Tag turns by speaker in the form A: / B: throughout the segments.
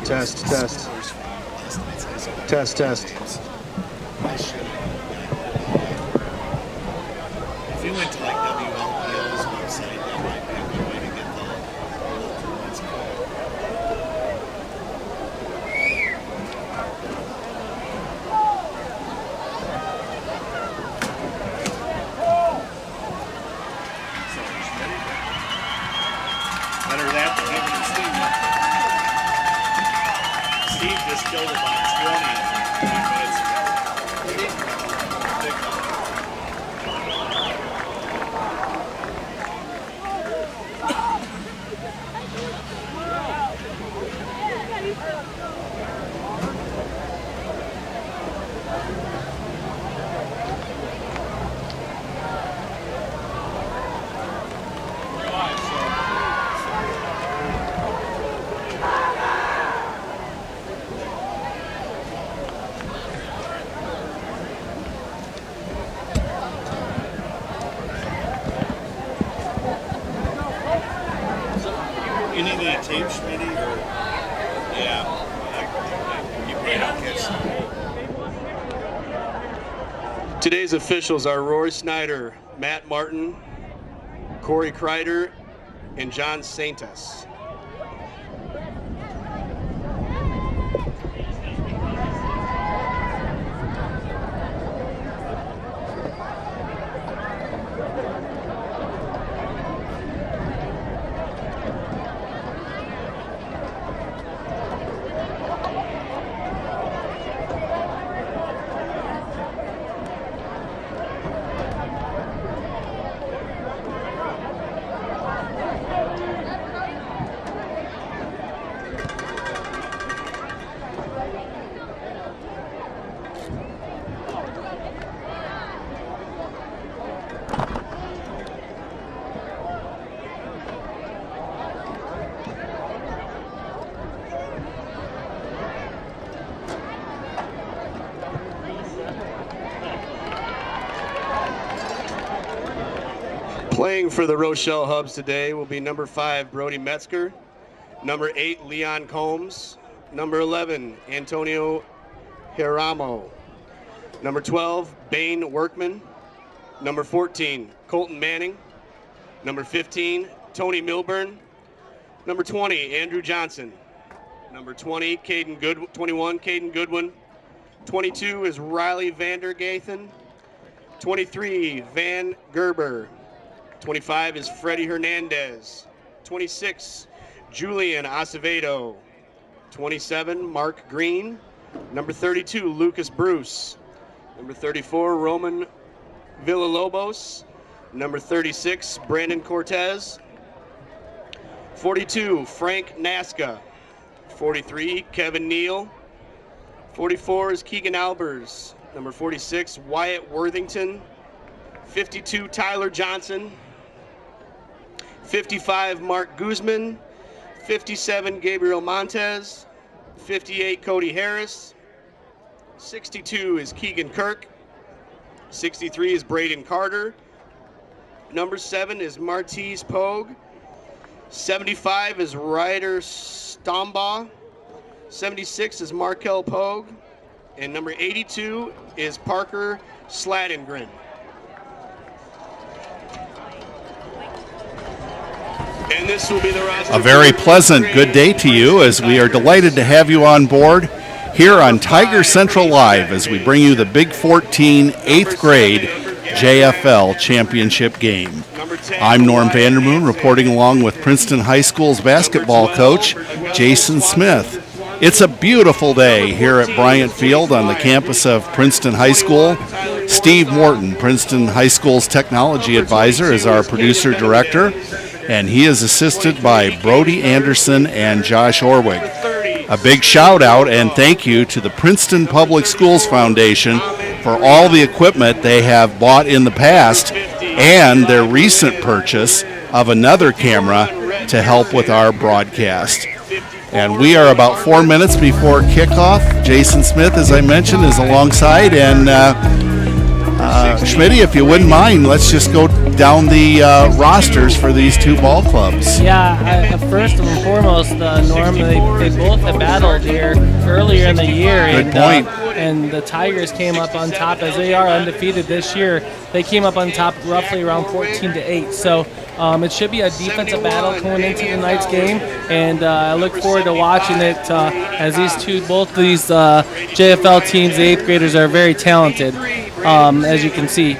A: Test.
B: If you went to like WLPL's website, that might be a good way to get the local ones going. So he's ready. Better that than giving it Steve. Steve just killed about 20 minutes ago. Big one. You need any tape, Schmitty, or yeah, you may not catch them.
A: Today's officials are Roy Snyder, Matt Martin, Corey Kreider, and John Saintes. Playing for the Rochelle Hubs today will be number 5, Brody Metzger, number 8, Leon Combs, number 11, Antonio Hiramo, number 12, Bane Workman, number 14, Colton Manning, number 15, Tony Milburn, number 20, Andrew Johnson, number 21, Caden Goodwin, 22 is Riley Vandergathen, 23, Van Gerber, 25 is Freddie Hernandez, 26, Julian Acevedo, 27, Mark Green, number 32, Lucas Bruce, number 34, Roman Villalobos, number 36, Brandon Cortez, 42, Frank Nasca, 43, Kevin Neal, 44 is Keegan Albers, number 46, Wyatt Worthington, 52, Tyler Johnson, 55, Mark Guzman, 57, Gabriel Montez, 58, Cody Harris, 62 is Keegan Kirk, 63 is Braden Carter, number 7 is Martise Pogue, 75 is Ryder Stombaugh, 76 is Markel Pogue, and number 82 is Parker Sladengren. And this will be the roster.
C: A very pleasant good day to you, as we are delighted to have you on board here on Tiger Central Live as we bring you the Big 14 8th grade JFL championship game. I'm Norm Vandermoon, reporting along with Princeton High School's basketball coach, Jason Smith. It's a beautiful day here at Bryant Field on the campus of Princeton High School. Steve Morton, Princeton High School's technology advisor, is our producer-director, and he is assisted by Brody Anderson and Josh Orwig. A big shout out and thank you to the Princeton Public Schools Foundation for all the equipment they have bought in the past and their recent purchase of another camera to help with our broadcast. And we are about 4 minutes before kickoff. Jason Smith, as I mentioned, is alongside, and Schmitty, if you wouldn't mind, let's just go down the rosters for these two ball clubs.
D: Yeah, first and foremost, Norm, they both have battled here earlier in the year.
C: Good point.
D: And the Tigers came up on top, as they are undefeated this year. They came up on top roughly around 14-8. So it should be a defensive battle going into tonight's game, and I look forward to watching it as both these JFL teams, the 8th graders, are very talented, as you can see.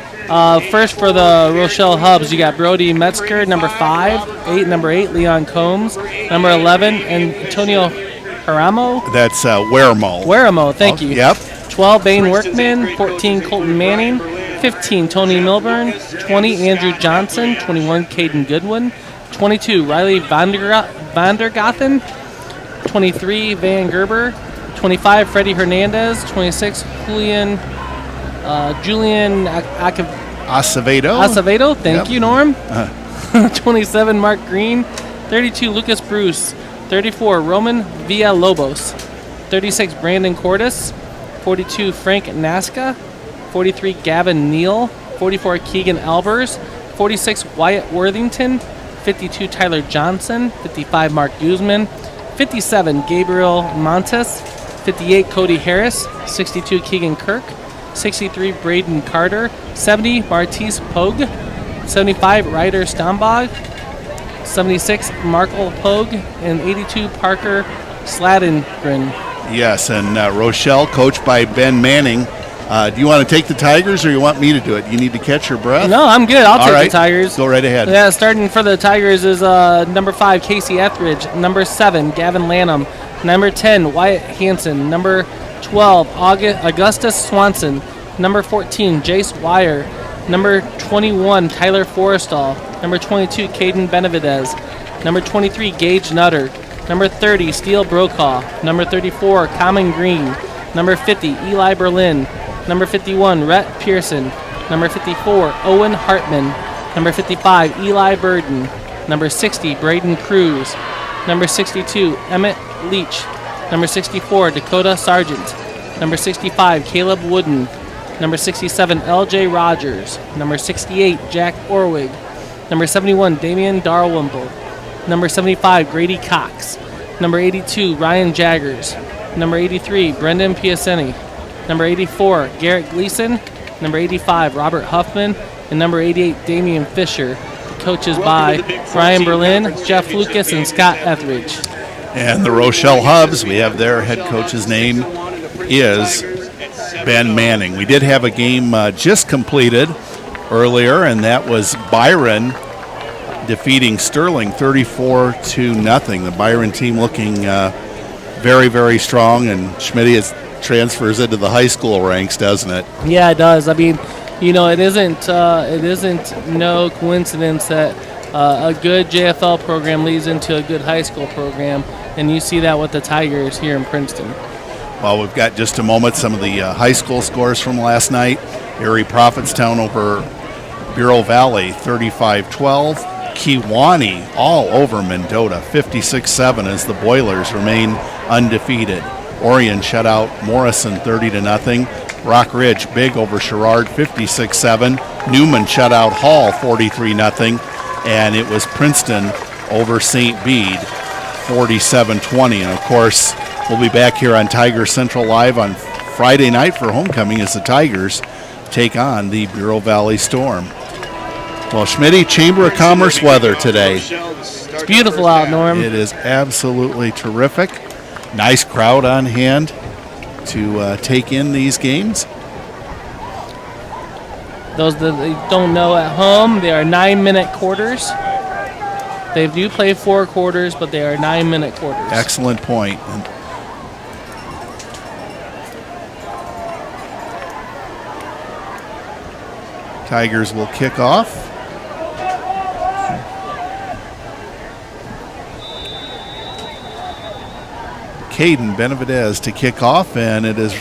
D: First for the Rochelle Hubs, you got Brody Metzger, number 5, number 8, Leon Combs, number 11, Antonio Haramo.
C: That's Waramo.
D: Thank you.
C: Yep.
D: 12, Bane Workman, 14, Colton Manning, 15, Tony Milburn, 20, Andrew Johnson, 21, Caden Goodwin, 22, Riley Vandergothen, 23, Van Gerber, 25, Freddie Hernandez, 26, Julian Acevedo. Thank you, Norm. 27, Mark Green, 32, Lucas Bruce, 34, Roman Villalobos, 36, Brandon Cordes, 42, Frank Nasca, 43, Gavin Neal, 44, Keegan Albers, 46, Wyatt Worthington, 52, Tyler Johnson, 55, Mark Guzman, 57, Gabriel Montes, 58, Cody Harris, 62, Keegan Kirk, 63, Braden Carter, 70, Martise Pogue, 75, Ryder Stombog, 76, Markle Pogue, and 82, Parker Sladengren.
C: Yes, and Rochelle, coached by Ben Manning. Do you want to take the Tigers, or you want me to do it? You need to catch your breath?
D: No, I'm good. I'll take the Tigers.
C: Go right ahead.
D: Yeah, starting for the Tigers is number 5, Casey Etheridge. Number 7, Gavin Lanham. Number 10, Wyatt Hansen. Number 12, Augustus Swanson. Number 14, Jace Wire. Number 21, Tyler Forrestal. Number 22, Caden Benavidez. Number 23, Gage Nutter. Number 30, Steele Brokaw. Number 34, Common Green. Number 50, Eli Berlin. Number 51, Rhett Pearson. Number 54, Owen Hartman. Number 55, Eli Burden. Number 60, Braden Cruz. Number 62, Emmett Leach. Number 64, Dakota Sargent. Number 65, Caleb Wooden. Number 67, LJ Rogers. Number 68, Jack Orwig. Number 71, Damian Darwimple. Number 75, Grady Cox. Number 82, Ryan Jaggers. Number 83, Brendan Piacenti. Number 84, Garrett Gleason. Number 85, Robert Huffman. And number 88, Damian Fisher. Coaches by Ryan Berlin, Jeff Lucas, and Scott Etheridge.
C: And the Rochelle Hubs, we have their head coach's name is Ben Manning. We did have a game just completed earlier, and that was Byron defeating Sterling 34-0. The Byron team looking very, very strong, and Schmitty transfers into the high school ranks, doesn't it?
D: Yeah, it does. I mean, it isn't no coincidence that a good JFL program leads into a good high school program, and you see that with the Tigers here in Princeton.
C: Well, we've got just a moment, some of the high school scores from last night. Erie Prophetstown over Bureau Valley, 35-12. Kewanee all over Mendota, 56-7, as the Boilers remain undefeated. Orion shut out Morrison 30-0. Rock Ridge big over Sherrard, 56-7. Newman shut out Hall 43-0. And it was Princeton over St. Bede, 47-20. And of course, we'll be back here on Tiger Central Live on Friday night for homecoming as the Tigers take on the Bureau Valley Storm. Well, Schmitty, Chamber of Commerce weather today.
D: It's beautiful out, Norm.
C: It is absolutely terrific. Nice crowd on hand to take in these games.
D: Those that don't know at home, they are 9-minute quarters. They do play 4 quarters, but they are 9-minute quarters.
C: Excellent point. Tigers will kick off. Caden Benavidez to kick off, and it is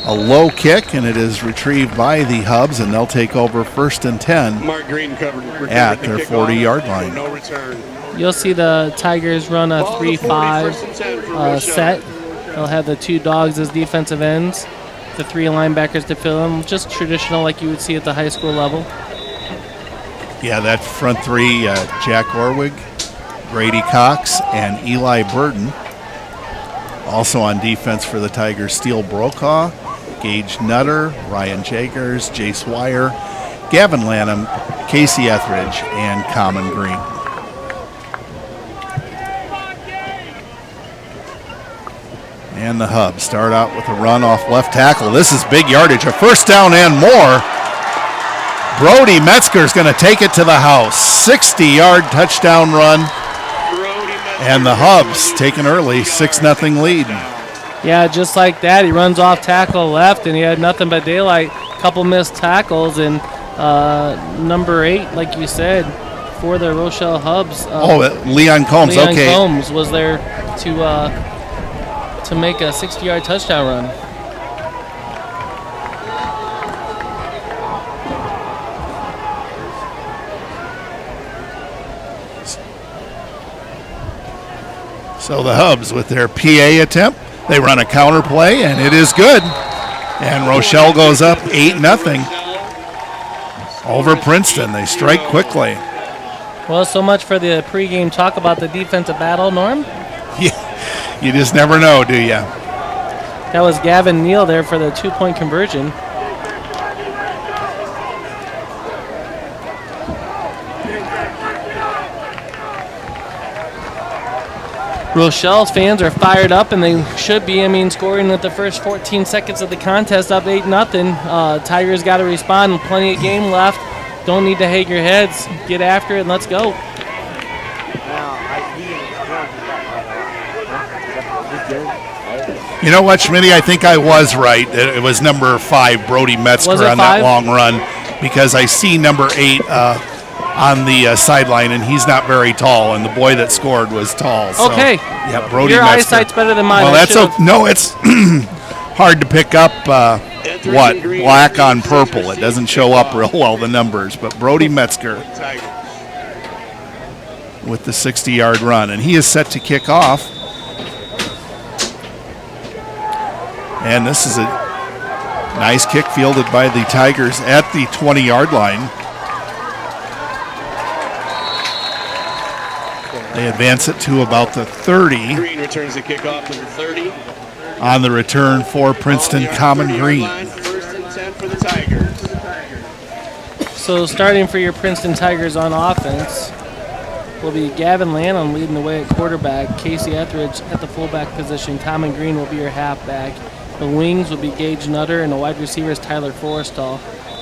C: a low kick, and it is retrieved by the Hubs, and they'll take over 1st and 10
A: Mark Green
C: at their 40-yard line.
A: No return.
D: You'll see the Tigers run a 3-5 set. They'll have the 2 dogs as defensive ends. the 3 linebackers to fill in, just traditional like you would see at the high school level.
C: Yeah, that front 3, Jack Orwig, Grady Cox, and Eli Burden. Also on defense for the Tigers, Steele Brokaw, Gage Nutter, Ryan Jagers, Jace Wire, Gavin Lanham, Casey Etheridge, and Common Green. And the Hubs start out with a run off left tackle. This is big yardage, a first down and more. Brody Metzger's going to take it to the house. 60-yard touchdown run. And the Hubs take an early 6-0 lead.
D: Yeah, just like that. He runs off tackle left, and he had nothing but daylight. Couple missed tackles, and number 8, like you said, for the Rochelle Hubs.
C: Leon Combs.
D: Leon
C: okay.
D: Combs was there to make a 60-yard touchdown run.
C: So the Hubs with their PA attempt, they run a counter play, and it is good. And Rochelle goes up 8-0 over Princeton. They strike quickly.
D: Well, so much for the pregame talk about the defensive battle, Norm.
C: Yeah, you just never know, do you?
D: That was Gavin Neal there for the 2-point conversion. Rochelle's fans are fired up, and they should be. I mean, scoring with the first 14 seconds of the contest, up 8-0. Tigers got to respond. Plenty of game left. Don't need to hang your heads. Get after it, and let's go.
C: You know what, Schmitty? I think I was right. It was number 5, Brody Metzger, on that long run, because I see number 8 on the sideline, and he's not very tall, and the boy that scored was tall. So,
D: okay.
C: Yeah, Brody
D: Your
C: Metzger.
D: eyesight's better than mine.
C: Well, that's no, it's hard to pick up black on purple. It doesn't show up real well, the numbers, but Brody Metzger with the 60-yard run, and he is set to kick off. And this is a nice kick fielded by the Tigers at the 20-yard line. They advance it to about the 30.
A: Green returns the kickoff, number 30.
C: On the return for Princeton, Common Green.
A: First and 10 for the Tigers.
D: So starting for your Princeton Tigers on offense will be Gavin Lanham leading the way at quarterback, Casey Etheridge at the fullback position, Common Green will be your halfback. The wings will be Gage Nutter, and the wide receivers Tyler Forrestal.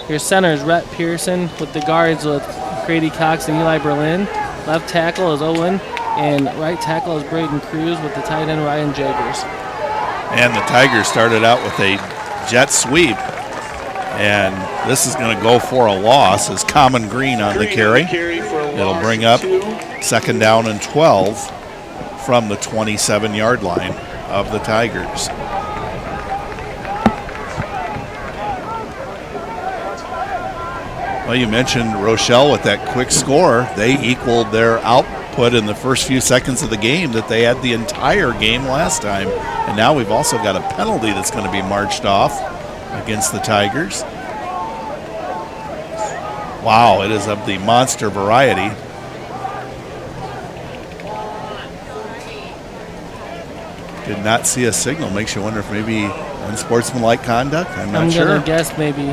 D: Your centers Rhett Pearson, with the guards with Grady Cox and Eli Berlin. Left tackle is Owen, and right tackle is Braden Cruz with the tight end Ryan Jagers.
C: And the Tigers started out with a jet sweep, and this is going to go for a loss as Common Green on the carry. It'll bring up 2nd down and 12 from the 27-yard line of the Tigers. Well, you mentioned Rochelle with that quick score. They equaled their output in the first few seconds of the game that they had the entire game last time. And now we've also got a penalty that's going to be marched off against the Tigers. Wow, it is of the monster variety. Did not see a signal. Makes you wonder if maybe unsportsmanlike conduct. I'm not sure.
D: I'm going to guess maybe.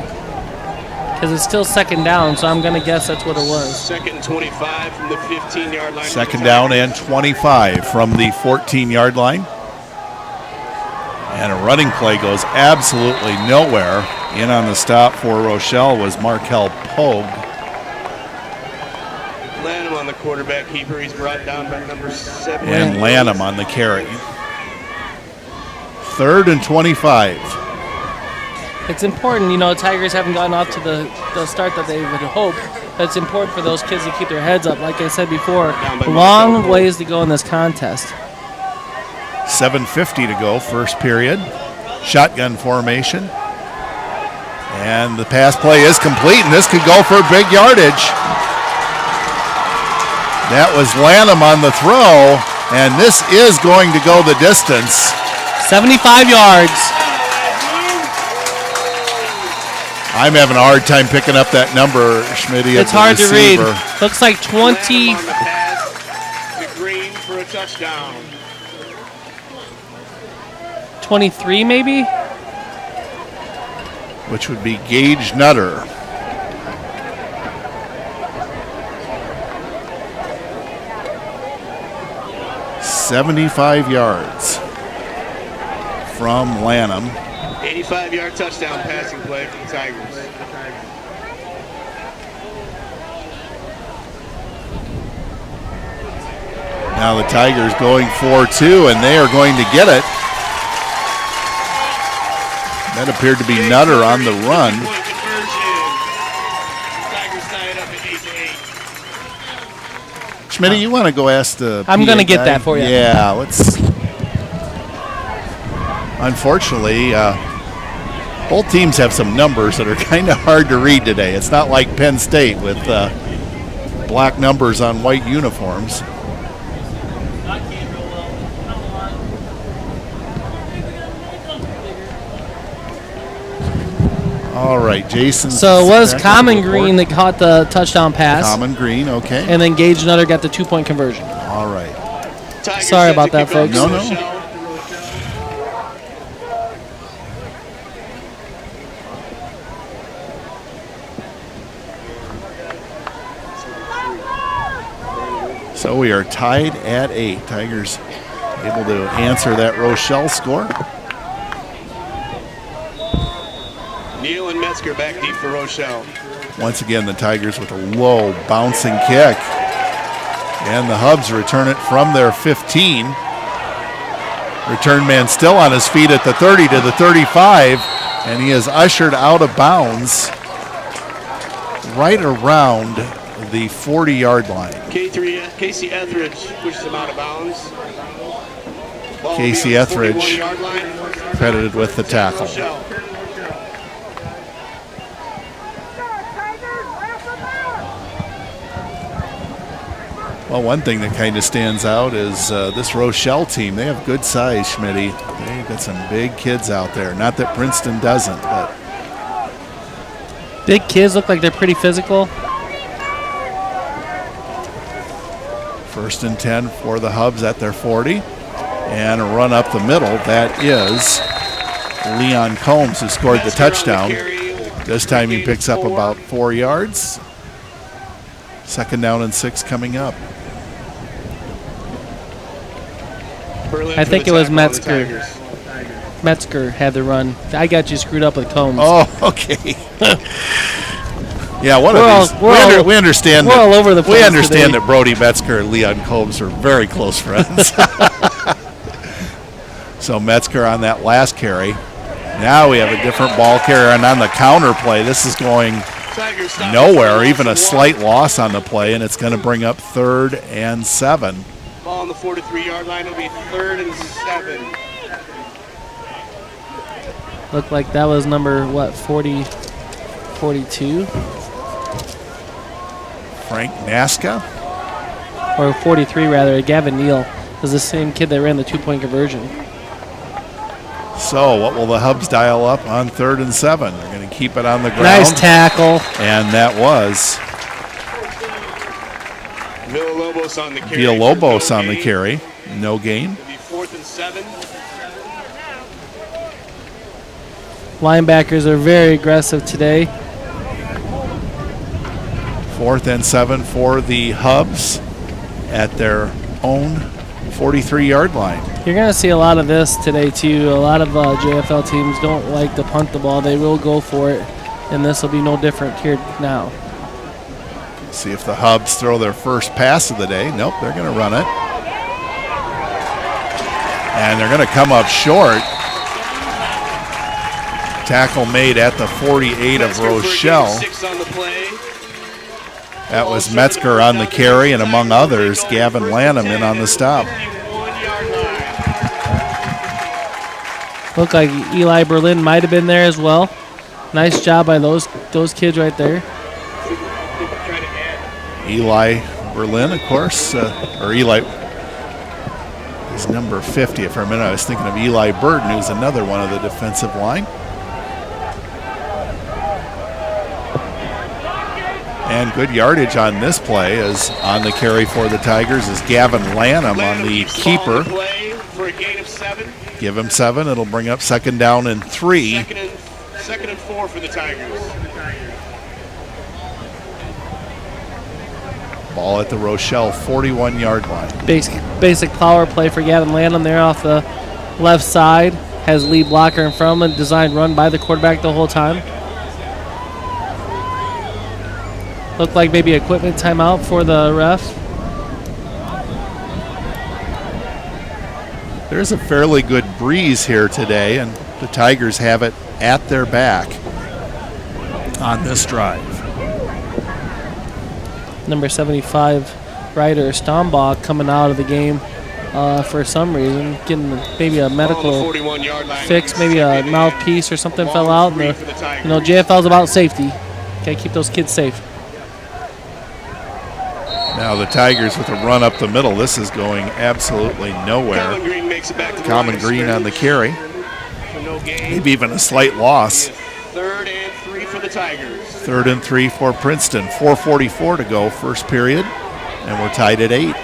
D: Because it's still 2nd down, so I'm going to guess that's what it was.
A: 2nd and 25 from the 15-yard line.
C: 2nd down and 25 from the 14-yard line. And a running play goes absolutely nowhere. In on the stop for Rochelle was Markel Pogue.
A: Lanham on the quarterback keeper. He's brought down by number 7.
C: And Lanham on the carry. 3rd and 25.
D: It's important, Tigers haven't gotten off to the start that they would hope. But it's important for those kids to keep their heads up. Like I said before, long ways to go in this contest.
C: 7:50 to go, first period. Shotgun formation. And the pass play is complete, and this could go for big yardage. That was Lanham on the throw, and this is going to go the distance.
D: 75 yards.
C: I'm having a hard time picking up that number, Schmitty.
D: It's hard to read.
C: receiver.
D: Looks like 20.
A: On the pass to Green for a touchdown.
D: 23 maybe?
C: Which would be Gage Nutter. "75 yards from Lanham."
A: 85-yard touchdown passing play for the Tigers.
C: Now the Tigers going 4-2, and they are going to get it. That appeared to be Nutter on the run.
A: Point conversion. Tigers tie it up at 8-8.
C: Schmitty, you want to go ask the
D: I'm going to
C: PA
D: get
C: guy?
D: that for you.
C: Yeah, let's. Unfortunately, both teams have some numbers that are kind of hard to read today. It's not like Penn State with black numbers on white uniforms. All right, Jason.
D: So it was
C: back on
D: Common
C: the board.
D: Green that caught the touchdown pass.
C: Common Green, okay.
D: And then Gage Nutter got the 2-point conversion.
C: All right.
A: Tigers
D: Sorry
A: set
D: about
A: to
D: that,
A: kick off
D: folks.
C: No,
A: to
C: no.
A: Rochelle.
C: So we are tied at 8. Tigers able to answer that Rochelle score.
A: Neal and Metzger back deep for Rochelle.
C: Once again, the Tigers with a low bouncing kick. And the Hubs return it from their 15. Return man still on his feet at the 30 to the 35. And he is ushered out of bounds right around the 40-yard line.
A: Casey Etheridge pushes him out of bounds. Ball
C: Casey
A: will be on the
C: Etheridge
A: 41-yard line.
C: credited with the tackle.
A: Rochelle.
C: Well, one thing that kind of stands out is this Rochelle team. They have good size, Schmitty. They've got some big kids out there. Not that Princeton doesn't, but
D: Big kids look like they're pretty physical.
C: 1st and 10 for the Hubs at their 40. And a run up the middle. That is Leon Combs, who scored the
A: Metzger on
C: touchdown.
A: carry.
C: This time he picks up about 4 yards. 2nd down and 6 coming up.
A: Berlin
D: I
A: for
D: think
A: the
D: it was
A: tackle on the
D: Metzger.
A: Tigers.
D: Metzger had the run. I got you screwed up with Combs.
C: Oh, okay. Yeah, one
D: We're
C: of
D: all-
C: these.
D: we're
C: We understand.
D: we're
C: that-
D: all over the
C: We
D: place
C: understand
D: today.
C: that Brody Metzger and Leon Combs are very close friends. So Metzger on that last carry. Now we have a different ball carrier, and on the counter play, this is going
A: Tigers stop
C: nowhere,
A: for
C: even a
A: one.
C: slight loss on the play, and it's going to bring up 3rd and 7.
A: Ball on the 43-yard line will be 3rd and 7.
D: Looked like that was number, 42?
C: Frank Nasca.
D: Or 43, rather. Gavin Neal was the same kid that ran the 2-point conversion.
C: So what will the Hubs dial up on 3rd and 7? They're going to keep it on the ground.
D: Nice tackle.
C: And that was
A: Villalobos on the carry.
C: Villalobos
A: for no
C: on the
A: gain.
C: carry. No gain.
A: It'll be 4th and 7.
D: Linebackers are very aggressive today.
C: 4th and 7 for the Hubs at their own 43-yard line.
D: You're going to see a lot of this today, too. A lot of JFL teams don't like to punt the ball. They will go for it, and this will be no different here now.
C: See if the Hubs throw their first pass of the day. Nope, they're going to run it. And they're going to come up short. Tackle made at the 48 of
A: Metzger for a gain of
C: Rochelle.
A: 6 on the play.
C: That was Metzger on the carry, and among others, Gavin Lanham in on the stop.
A: 51-yard line.
D: Looked like Eli Berlin might have been there as well. Nice job by those kids right there.
A: Trying to add.
C: Eli Berlin, of course, or Eli is number 50. For a minute, I was thinking of Eli Burden, who's another one of the defensive line. And good yardage on this play is on the carry for the Tigers is Gavin Lanham on the keeper.
A: Play for a gain of 7.
C: Give him 7. It'll bring up 2nd down and 3.
A: Second and 4 for the Tigers.
C: Ball at the Rochelle 41-yard line.
D: Basic power play for Gavin Lanham there off the left side. Has lead blocker in front of him, designed run by the quarterback the whole time. Looked like maybe equipment timeout for the ref.
C: There's a fairly good breeze here today, and the Tigers have it at their back on this drive.
D: Number 75, Ryder Stombaugh coming out of the game for some reason, getting maybe a medical fix, maybe a mouthpiece or something fell out. And JFL's about safety. Okay, keep those kids safe.
C: Now the Tigers with a run up the middle. This is going absolutely nowhere.
A: Common Green makes it back to
C: Common Green on the carry. Maybe even a slight loss.
A: 3rd and 3 for the Tigers.
C: 3rd and 3 for Princeton. 4:44 to go, first period, and we're tied at 8.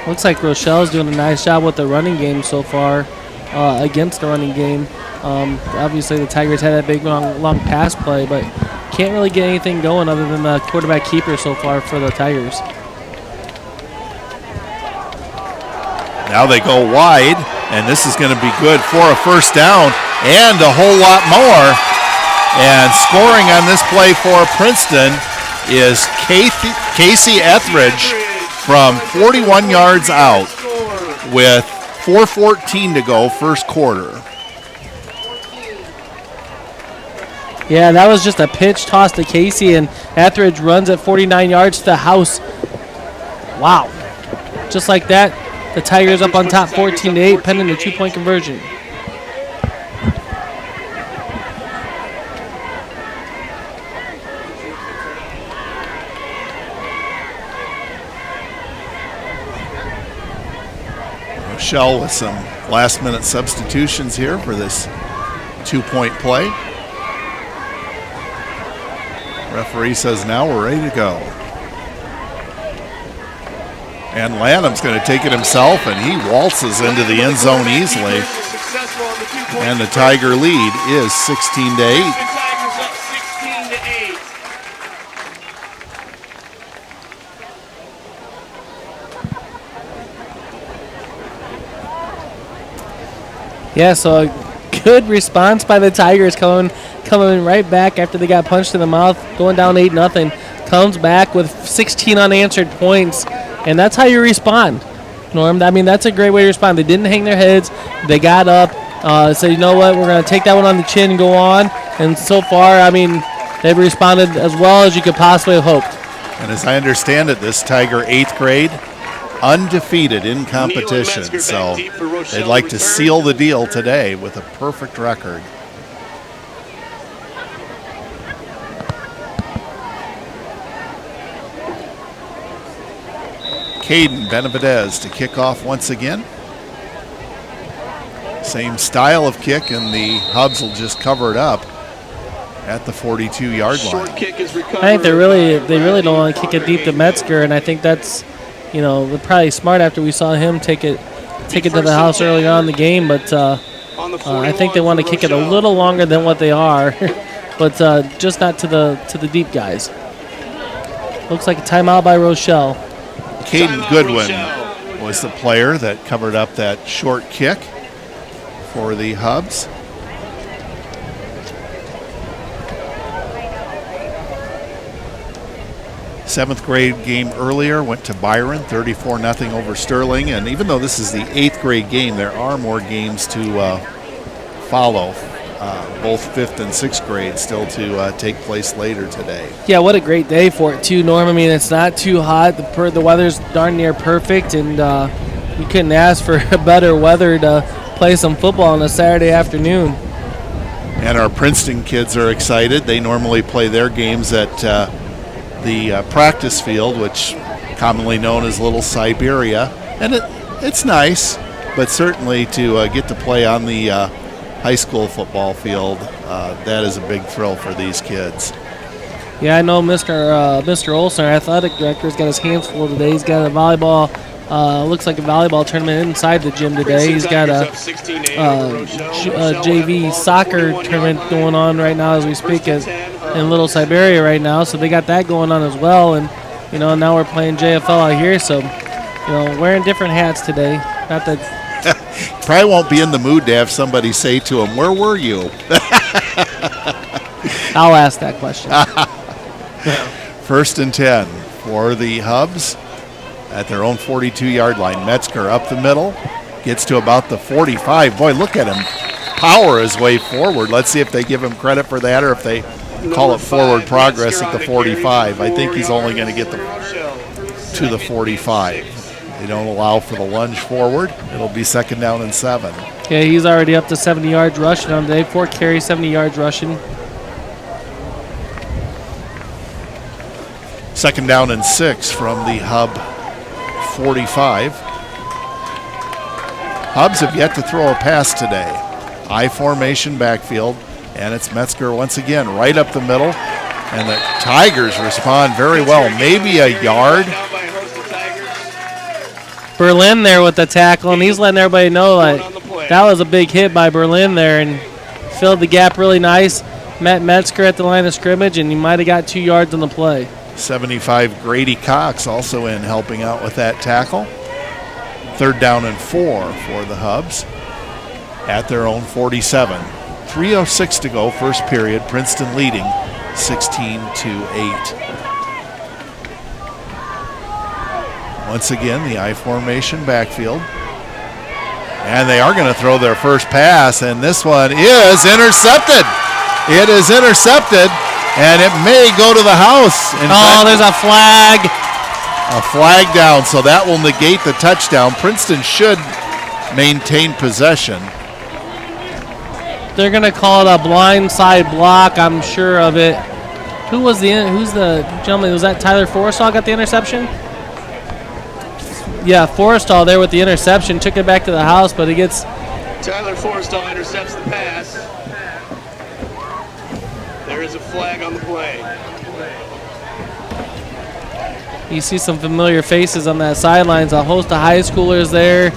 D: Looks like Rochelle's doing a nice job with the running game so far against the running game. Obviously, the Tigers had that big long pass play, but can't really get anything going other than the quarterback keeper so far for the Tigers.
C: Now they go wide, and this is going to be good for a first down and a whole lot more. And scoring on this play for Princeton is Casey Etheridge from 41 yards out with 4:14 to go, first quarter.
D: Yeah, that was just a pitch toss to Casey, and Etheridge runs at 49 yards to the house. Wow. Just like that, the Tigers up on top 14-8, pending the 2-point conversion.
C: Rochelle with some last-minute substitutions here for this 2-point play. Referee says now we're ready to go. And Lanham's going to take it himself, and he waltzes into the end zone easily. And the Tiger lead is 16-8.
D: Yeah, so a good response by the Tigers coming right back after they got punched in the mouth, going down 8-0. Comes back with 16 unanswered points, and that's how you respond, Norm. I mean, that's a great way to respond. They didn't hang their heads. They got up, said, you know what, we're going to take that one on the chin and go on. And so far, I mean, they've responded as well as you could possibly have hoped.
C: And as I understand it, this Tiger 8th grade, undefeated in competition, so they'd like to seal the deal today with a perfect record. Caden Benavidez to kick off once again. Same style of kick, and the Hubs will just cover it up at the 42-yard line.
D: I think they really don't want to kick it deep to Metzger, and I think that's, they're probably smart after we saw him take it to the house early on in the game, but I think they want to kick it a little longer than what they are, but just not to the deep guys. Looks like a timeout by Rochelle.
C: Caden Goodwin was the player that covered up that short kick for the Hubs. Seventh grade game earlier went to Byron, 34-0 over Sterling. And even though this is the 8th grade game, there are more games to follow. Both 5th and 6th grade still to take place later today.
D: Yeah, what a great day for it too, Norm. I mean, it's not too hot. The weather's darn near perfect, and you couldn't ask for better weather to play some football on a Saturday afternoon.
C: And our Princeton kids are excited. They normally play their games at the practice field, which commonly known as Little Siberia. And it's nice, but certainly to get to play on the high school football field, that is a big thrill for these kids.
D: Yeah, I know Mr. Olson, our athletic director, has got his hands full today. He's got a volleyball, looks like a volleyball tournament inside the gym today. He's got a JV soccer tournament going on right now as we speak in Little Siberia right now. So they got that going on as well. And, now we're playing JFL out here. So, wearing different hats today. Not that
C: Probably won't be in the mood to have somebody say to him, "Where were you?"
D: I'll ask that question.
C: 1st and 10 for the Hubs at their own 42-yard line. Metzger up the middle, gets to about the 45. Boy, look at him power his way forward. Let's see if they give him credit for that or if they call it forward progress at the 45. I think he's only going to get to the 45. They don't allow for the lunge forward. It'll be 2nd down and 7.
D: Yeah, he's already up to 70 yards rushing on the day. 4 carries, 70 yards rushing.
C: 2nd down and 6 from the Hub 45. Hubs have yet to throw a pass today. I formation backfield, and it's Metzger once again right up the middle, and the Tigers respond very well. Maybe a yard.
D: Berlin there with the tackle, and he's letting everybody know that was a big hit by Berlin there and filled the gap really nice. Met Metzger at the line of scrimmage, and he might have got 2 yards on the play.
C: 75 Grady Cox also in helping out with that tackle. 3rd down and 4 for the Hubs at their own 47. 3:06 to go, first period. Princeton leading 16-8. Once again, the I formation backfield. And they are going to throw their first pass, and this one is intercepted. It is intercepted, and it may go to the house.
D: There's a flag.
C: A flag down, so that will negate the touchdown. Princeton should maintain possession.
D: They're going to call it a blindside block, I'm sure of it. Who's the gentleman? Was that Tyler Forrestall got the interception? Yeah, Forrestall there with the interception. Took it back to the house, but he gets...
A: Tyler Forrestall intercepts the pass. There is a flag on the play.
D: You see some familiar faces on that sidelines. A host of high schoolers there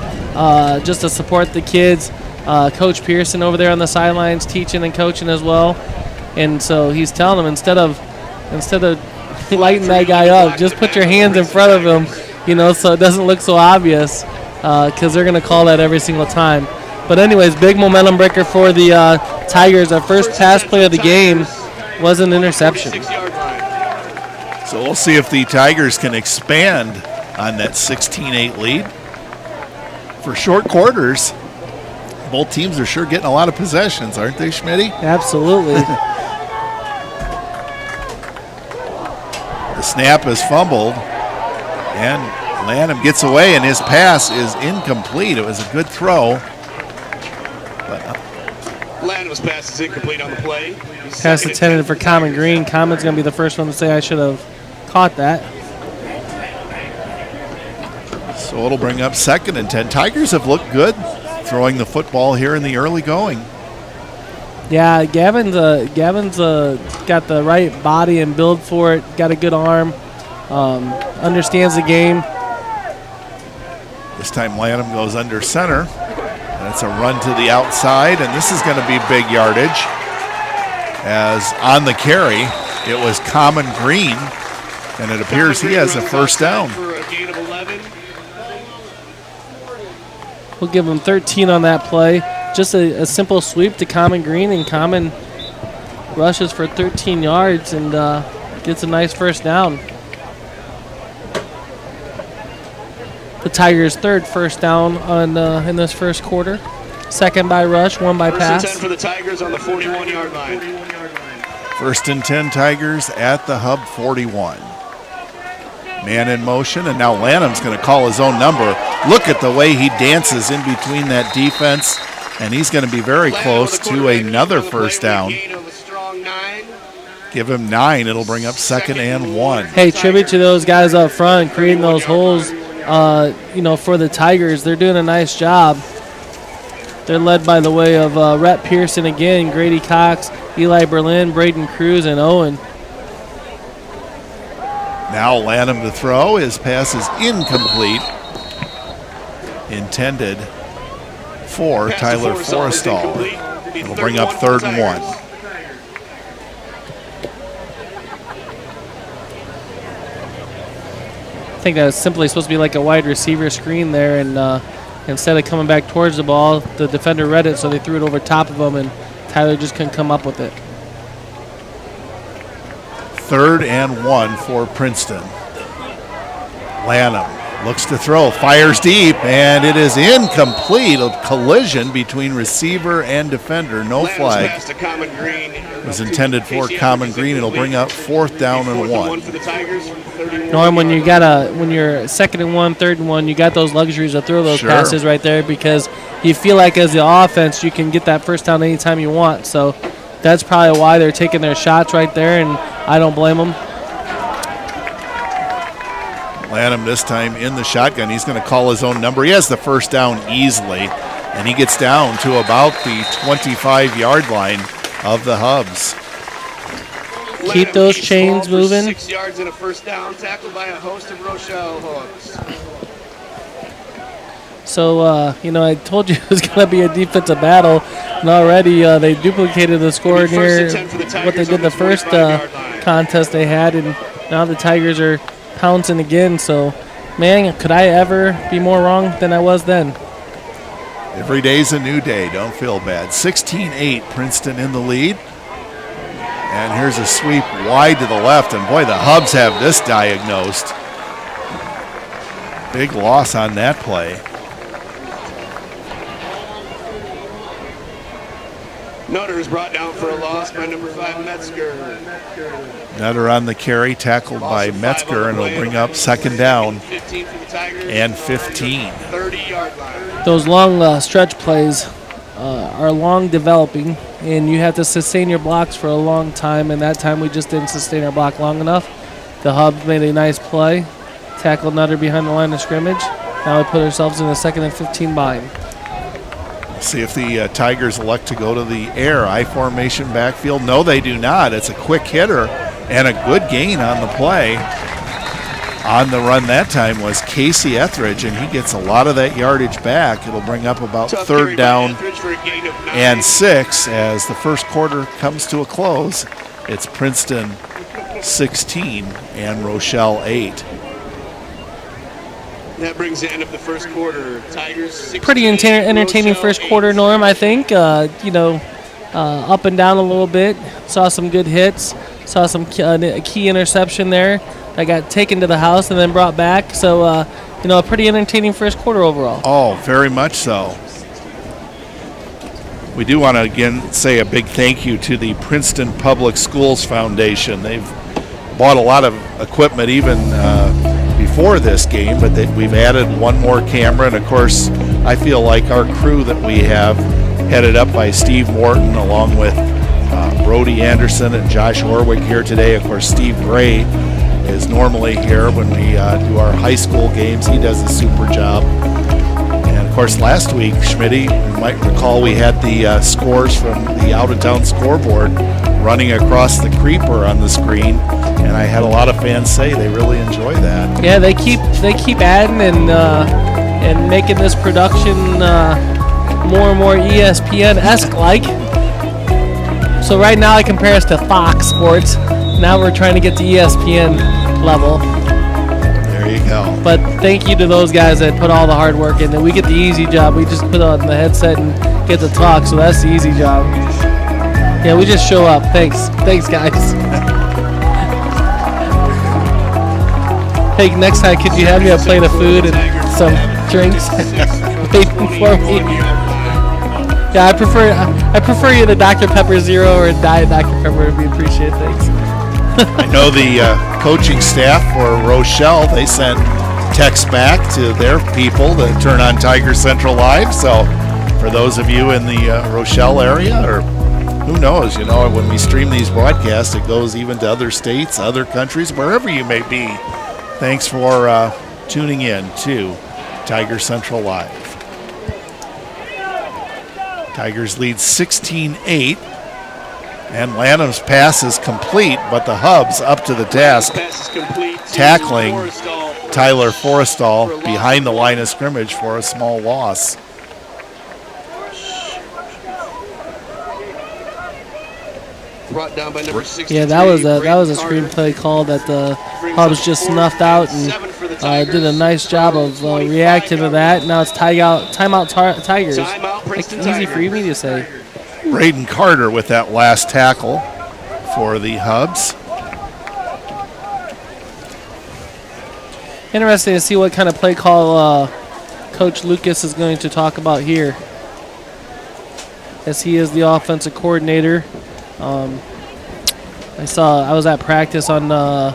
D: just to support the kids. Coach Pearson over there on the sidelines teaching and coaching as well. And so he's telling them instead of lighting that guy up, just put your hands in front of him, so it doesn't look so obvious because they're going to call that every single time. But anyways, big momentum breaker for the Tigers. Our first pass play of the game was an interception.
C: So we'll see if the Tigers can expand on that 16-8 lead. For short quarters, both teams are sure getting a lot of possessions, aren't they, Schmitty?
D: Absolutely.
C: The snap is fumbled, and Lanham gets away, and his pass is incomplete. It was a good throw.
A: Lanham's pass is incomplete on the play.
D: Pass intended for Common Green. Common's going to be the first one to say I should have caught that.
C: So it'll bring up 2nd and 10. Tigers have looked good throwing the football here in the early going.
D: Yeah, Gavin's got the right body and build for it. Got a good arm. Understands the game.
C: This time Lanham goes under center. That's a run to the outside, and this is going to be big yardage. As on the carry, it was Common Green, and it appears he has a first down.
A: For a gain of 11.
D: We'll give him 13 on that play. Just a simple sweep to Common Green, and Common rushes for 13 yards and gets a nice first down. The Tigers' third first down in this first quarter. 2nd by rush, 1 by pass.
A: 1st and 10 for the Tigers on the 41-yard line.
C: 1st and 10 Tigers at the Hub 41. Man in motion, and now Lanham's going to call his own number. Look at the way he dances in between that defense, and he's going to be very close to another first down. Give him 9. It'll bring up 2nd and 1.
D: Hey, tribute to those guys up front creating those holes. For the Tigers, they're doing a nice job. They're led by the way of Rhett Pearson again, Grady Cox, Eli Berlin, Braden Cruz, and Owen.
C: Now Lanham to throw. His pass is incomplete. Intended for Tyler Forrestal. It'll bring up 3rd and 1.
D: I think that was simply supposed to be like a wide receiver screen there, and instead of coming back towards the ball, the defender read it, so they threw it over top of him, and Tyler just couldn't come up with it.
C: 3rd and 1 for Princeton. Lanham looks to throw, fires deep, and it is incomplete. A collision between receiver and defender. No flag. It was intended for Common Green. It'll bring up 4th down and 1.
D: Norm, when you're 2nd and 1, 3rd and 1, you got those luxuries to throw those passes right there, because you feel like as the offense you can get that 1st down anytime you want. So that's probably why they're taking their shots right there, and I don't blame them.
C: Lanham this time in the shotgun. He's going to call his own number. He has the 1st down easily, and he gets down to about the 25-yard line of the Hubs.
D: Keep those chains moving.
A: 6 yards and a 1st down, tackled by a host of Rochelle Hubs.
D: So, I told you it was going to be a defensive battle, and already they duplicated the score near what they did the first contest they had, and now the Tigers are pouncing again. So, man, could I ever be more wrong than I was then?
C: Every day's a new day. Don't feel bad. 16-8, Princeton in the lead. And here's a sweep wide to the left, and boy, the Hubs have this diagnosed. Big loss on that play.
A: Nutter is brought down for a loss by number 5, Metzger.
C: Nutter on the carry, tackled by Metzger, and it'll bring up 2nd down and 15.
A: 30-yard line.
D: Those long stretch plays are long developing, and you have to sustain your blocks for a long time, and that time we just didn't sustain our block long enough. The Hubs made a nice play, tackled Nutter behind the line of scrimmage. Now we put ourselves in a 2nd and 15 bind.
C: See if the Tigers elect to go to the air. I-formation backfield. No, they do not. It's a quick hitter and a good gain on the play. On the run that time was Casey Etheridge, and he gets a lot of that yardage back. It'll bring up about 3rd down and 6 as the 1st quarter comes to a close. It's Princeton 16 and Rochelle 8.
A: That brings the end of the 1st quarter. Tigers 16,
D: pretty entertaining
A: Rochelle
D: 1st quarter, Norm, I think. Up and down a little bit. Saw some good hits. Saw some key interception there that got taken to the house and then brought back. So, a pretty entertaining 1st quarter overall.
C: Oh, very much so. We do want to again say a big thank you to the Princeton Public Schools Foundation. They've bought a lot of equipment even before this game, but we've added one more camera, and of course I feel like our crew that we have, headed up by Steve Morton along with Brody Anderson and Josh Orwick here today. Of course, Steve Gray is normally here when we do our high school games. He does a super job. And of course, last week, Schmitty, you might recall we had the scores from the out-of-town scoreboard running across the creeper on the screen, and I had a lot of fans say they really enjoy that.
D: Yeah, they keep adding and making this production more and more ESPN-esque like. So right now I compare us to Fox Sports. Now we're trying to get to ESPN level.
C: There you go.
D: But thank you to those guys that put all the hard work in. And we get the easy job. We just put on the headset and get to talk, so that's the easy job. Yeah, we just show up. Thanks, guys. Hey, next time, could you have me a plate of food and some drinks waiting for me? Yeah, I prefer you the Dr. Pepper Zero or Diet Dr. Pepper. We appreciate it. Thanks.
C: I know the coaching staff for Rochelle, they sent texts back to their people to turn on Tiger Central Live. So for those of you in the Rochelle area, or who knows, when we stream these broadcasts, it goes even to other states, other countries, wherever you may be. Thanks for tuning in to Tiger Central Live. Tigers lead 16-8 And Lanham's pass is complete, but the Hubs up to the task, tackling Tyler Forrestal behind the line of scrimmage for a small loss.
A: Brought down by number 63.
D: Yeah, that was a screenplay call that the Hubs just snuffed out and did a nice job of reacting to that. Now it's timeout Tigers. Easy for me to say.
C: Braden Carter with that last tackle for the Hubs.
D: Interesting to see what kind of play call Coach Lucas is going to talk about here, as he is the offensive coordinator. I was at practice on, I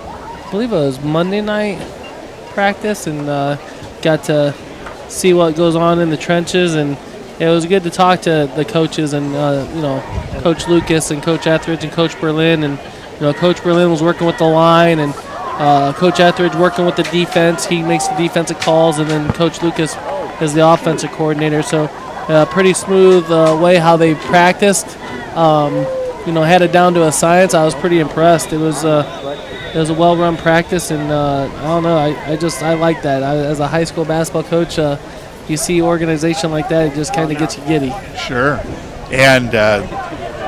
D: believe it was Monday night practice, and got to see what goes on in the trenches, and it was good to talk to the coaches and Coach Lucas and Coach Etheridge and Coach Berlin, and Coach Berlin was working with the line, and Coach Etheridge working with the defense. He makes the defensive calls, and then Coach Lucas is the offensive coordinator. So pretty smooth way how they practiced. Had it down to a science. I was pretty impressed. It was a well-run practice, and I don't know. I like that. As a high school basketball coach, you see organization like that, it just kind of gets you giddy.
C: Sure. And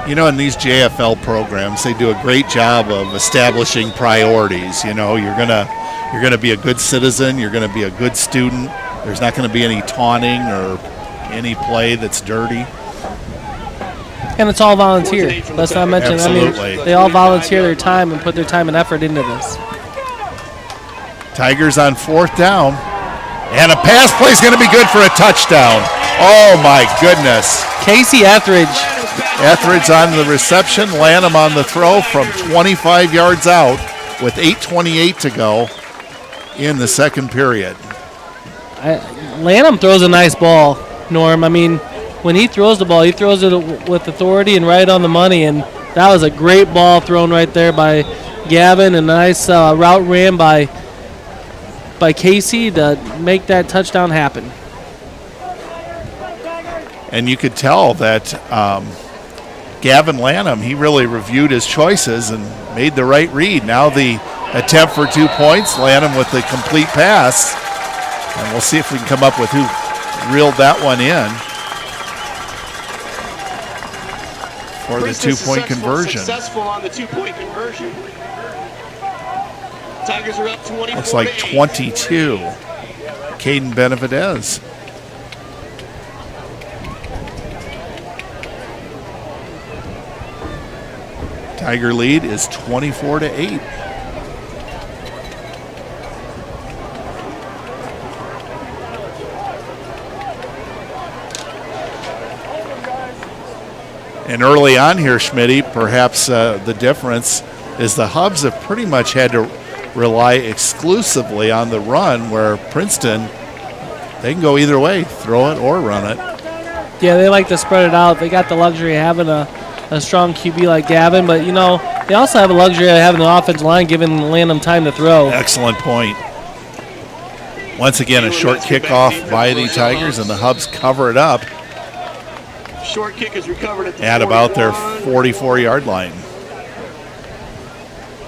C: in these JFL programs, they do a great job of establishing priorities. You're gonna be a good citizen. You're gonna be a good student. There's not going to be any taunting or any play that's dirty.
D: And it's all volunteer. Let's not mention.
C: Absolutely.
D: They all volunteer their time and put their time and effort into this.
C: Tigers on 4th down. And a pass play is going to be good for a touchdown. Oh, my goodness.
D: Casey Etheridge.
C: Etheridge on the reception. Lanham on the throw from 25 yards out with 8:28 to go in the second period.
D: Lanham throws a nice ball, Norm. I mean, when he throws the ball, he throws it with authority and right on the money. And that was a great ball thrown right there by Gavin. A nice route ran by Casey to make that touchdown happen.
C: And you could tell that Gavin Lanham, he really reviewed his choices and made the right read. Now the attempt for 2 points, Lanham with the complete pass. And we'll see if we can come up with who reeled that one in for the 2-point conversion.
A: Successful on the 2-point conversion. Tigers are up 24.
C: Looks like 22. Caden Benavidez. Tiger lead is 24-8. And early on here, Schmitty, perhaps the difference is the Hubs have pretty much had to rely exclusively on the run, where Princeton, they can go either way, throw it or run it.
D: Yeah, they like to spread it out. They got the luxury of having a strong QB like Gavin, but, they also have a luxury of having the offensive line giving Lanham time to throw.
C: Excellent point. Once again, a short kickoff by the Tigers, and the Hubs cover it up.
A: Short kick is recovered
C: at about their 44-yard line.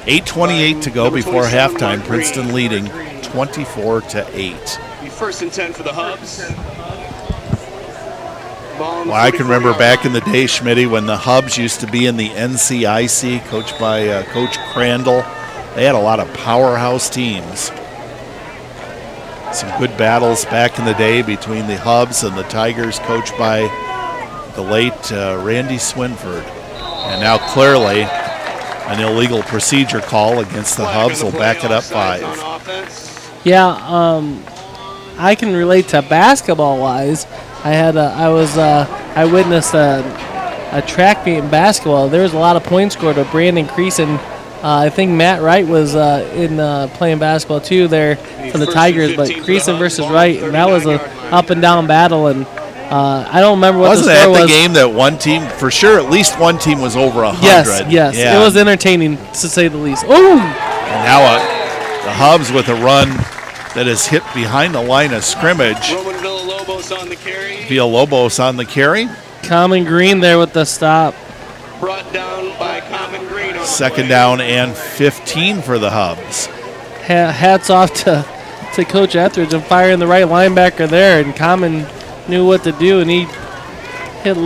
C: 8:28 to go before halftime. Princeton leading 24-8.
A: First and 10 for the Hubs.
C: Well, I can remember back in the day, Schmitty, when the Hubs used to be in the NCIC, coached by Coach Crandall. They had a lot of powerhouse teams. Some good battles back in the day between the Hubs and the Tigers, coached by the late Randy Swinford. And now clearly an illegal procedure call against the Hubs will back it up 5.
D: Yeah, I can relate to basketball-wise. I witnessed a track meet in basketball. There was a lot of points scored with Brandon Creason. I think Matt Wright was in playing basketball too there for the Tigers, but Creason versus Wright, and that was a up and down battle. And I don't remember what the score was.
C: Wasn't that the game that one team, for sure, at least one team was over 100?
D: Yes. Yeah. It was entertaining, to say the least. Ooh!
C: And now the Hubs with a run that is hit behind the line of scrimmage.
A: Roman Villalobos on the carry.
C: Villalobos on the carry.
D: Common Green there with the stop.
A: Brought down by
C: Second down and 15 for the Hubs.
D: Hats off to Coach Etheridge and firing the right linebacker there, and Common knew what to do, and he hit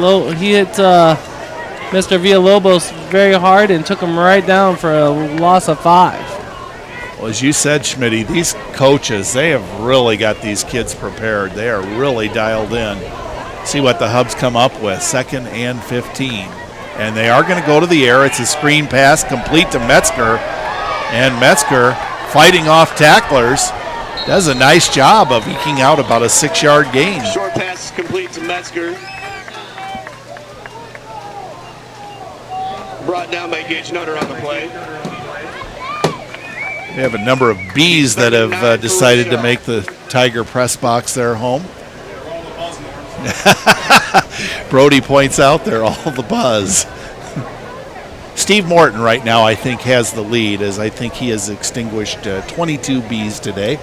D: Mr. Villalobos very hard and took him right down for a loss of 5.
C: Well, as you said, Schmitty, these coaches, they have really got these kids prepared. They are really dialed in. See what the Hubs come up with. 2nd and 15. And they are going to go to the air. It's a screen pass complete to Metzger. And Metzger, fighting off tacklers, does a nice job of eking out about a 6-yard gain.
A: Short pass complete to Metzger. Brought down by Gage Nutter on the play.
C: We have a number of bees that have decided to make the Tiger press box their home. Brody points out they're all the buzz. Steve Morton right now, I think, has the lead, as I think he has extinguished 22 bees today.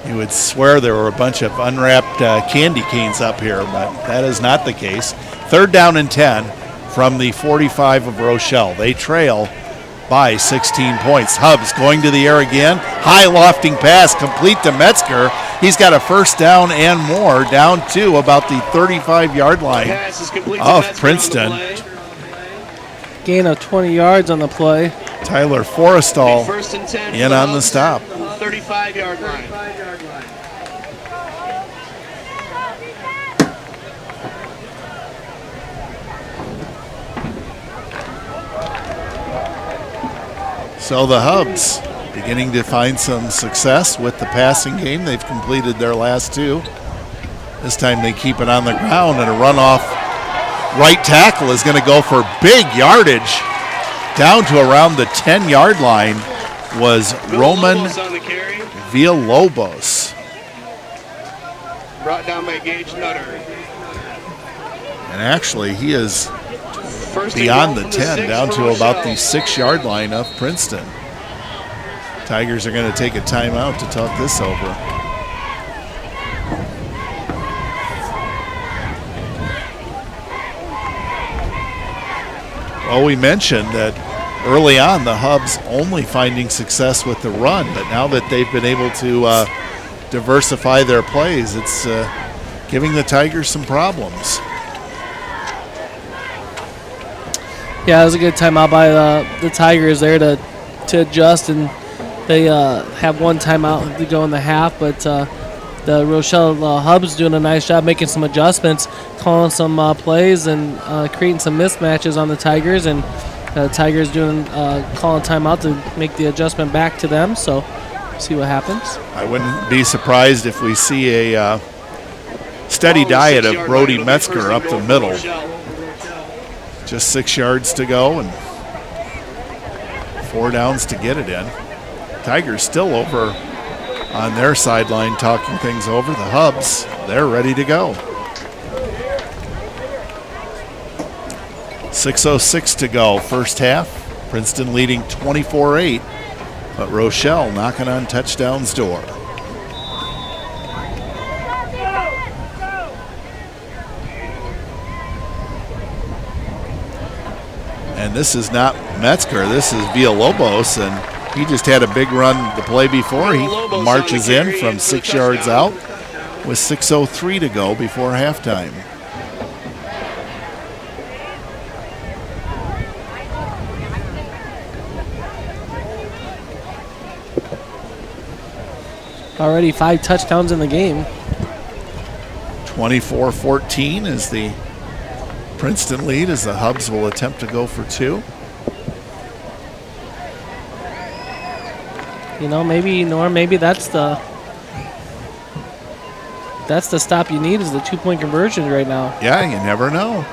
C: You would swear there were a bunch of unwrapped candy canes up here, but that is not the case. 3rd down and 10 from the 45 of Rochelle. They trail by 16 points. Hubs going to the air again. High lofting pass complete to Metzger. He's got a 1st down and more, down to about the 35-yard line of Princeton.
D: Gain of 20 yards on the play.
C: Tyler Forrestal in on the stop.
A: 35-yard line.
C: So the Hubs beginning to find some success with the passing game. They've completed their last 2. This time they keep it on the ground, and a runoff right tackle is going to go for big yardage. Down to around the 10-yard line was Roman Villalobos.
A: Brought down by Gage Nutter.
C: And actually, he is beyond the 10, down to about the 6-yard line of Princeton. Tigers are going to take a timeout to talk this over. Well, we mentioned that early on the Hubs only finding success with the run, but now that they've been able to diversify their plays, it's giving the Tigers some problems.
D: Yeah, it was a good timeout by the Tigers there to adjust, and they have one timeout to go in the half, but the Rochelle Hubs doing a nice job making some adjustments, calling some plays, and creating some mismatches on the Tigers, and the Tigers calling timeout to make the adjustment back to them, so see what happens.
C: I wouldn't be surprised if we see a steady diet of Brody Metzger up the middle. Just 6 yards to go and 4 downs to get it in. Tigers still over on their sideline talking things over. The Hubs, they're ready to go. 6:06 to go, first half. Princeton leading 24-8, but Rochelle knocking on touchdown's door. And this is not Metzger, this is Villalobos, and he just had a big run the play before. He marches in from 6 yards out with 6:03 to go before halftime.
D: Already 5 touchdowns in the game.
C: 24-14 is the Princeton lead, as the Hubs will attempt to go for 2.
D: You know, maybe that's the stop you need, is the 2-point conversion right now.
C: Yeah, you never know.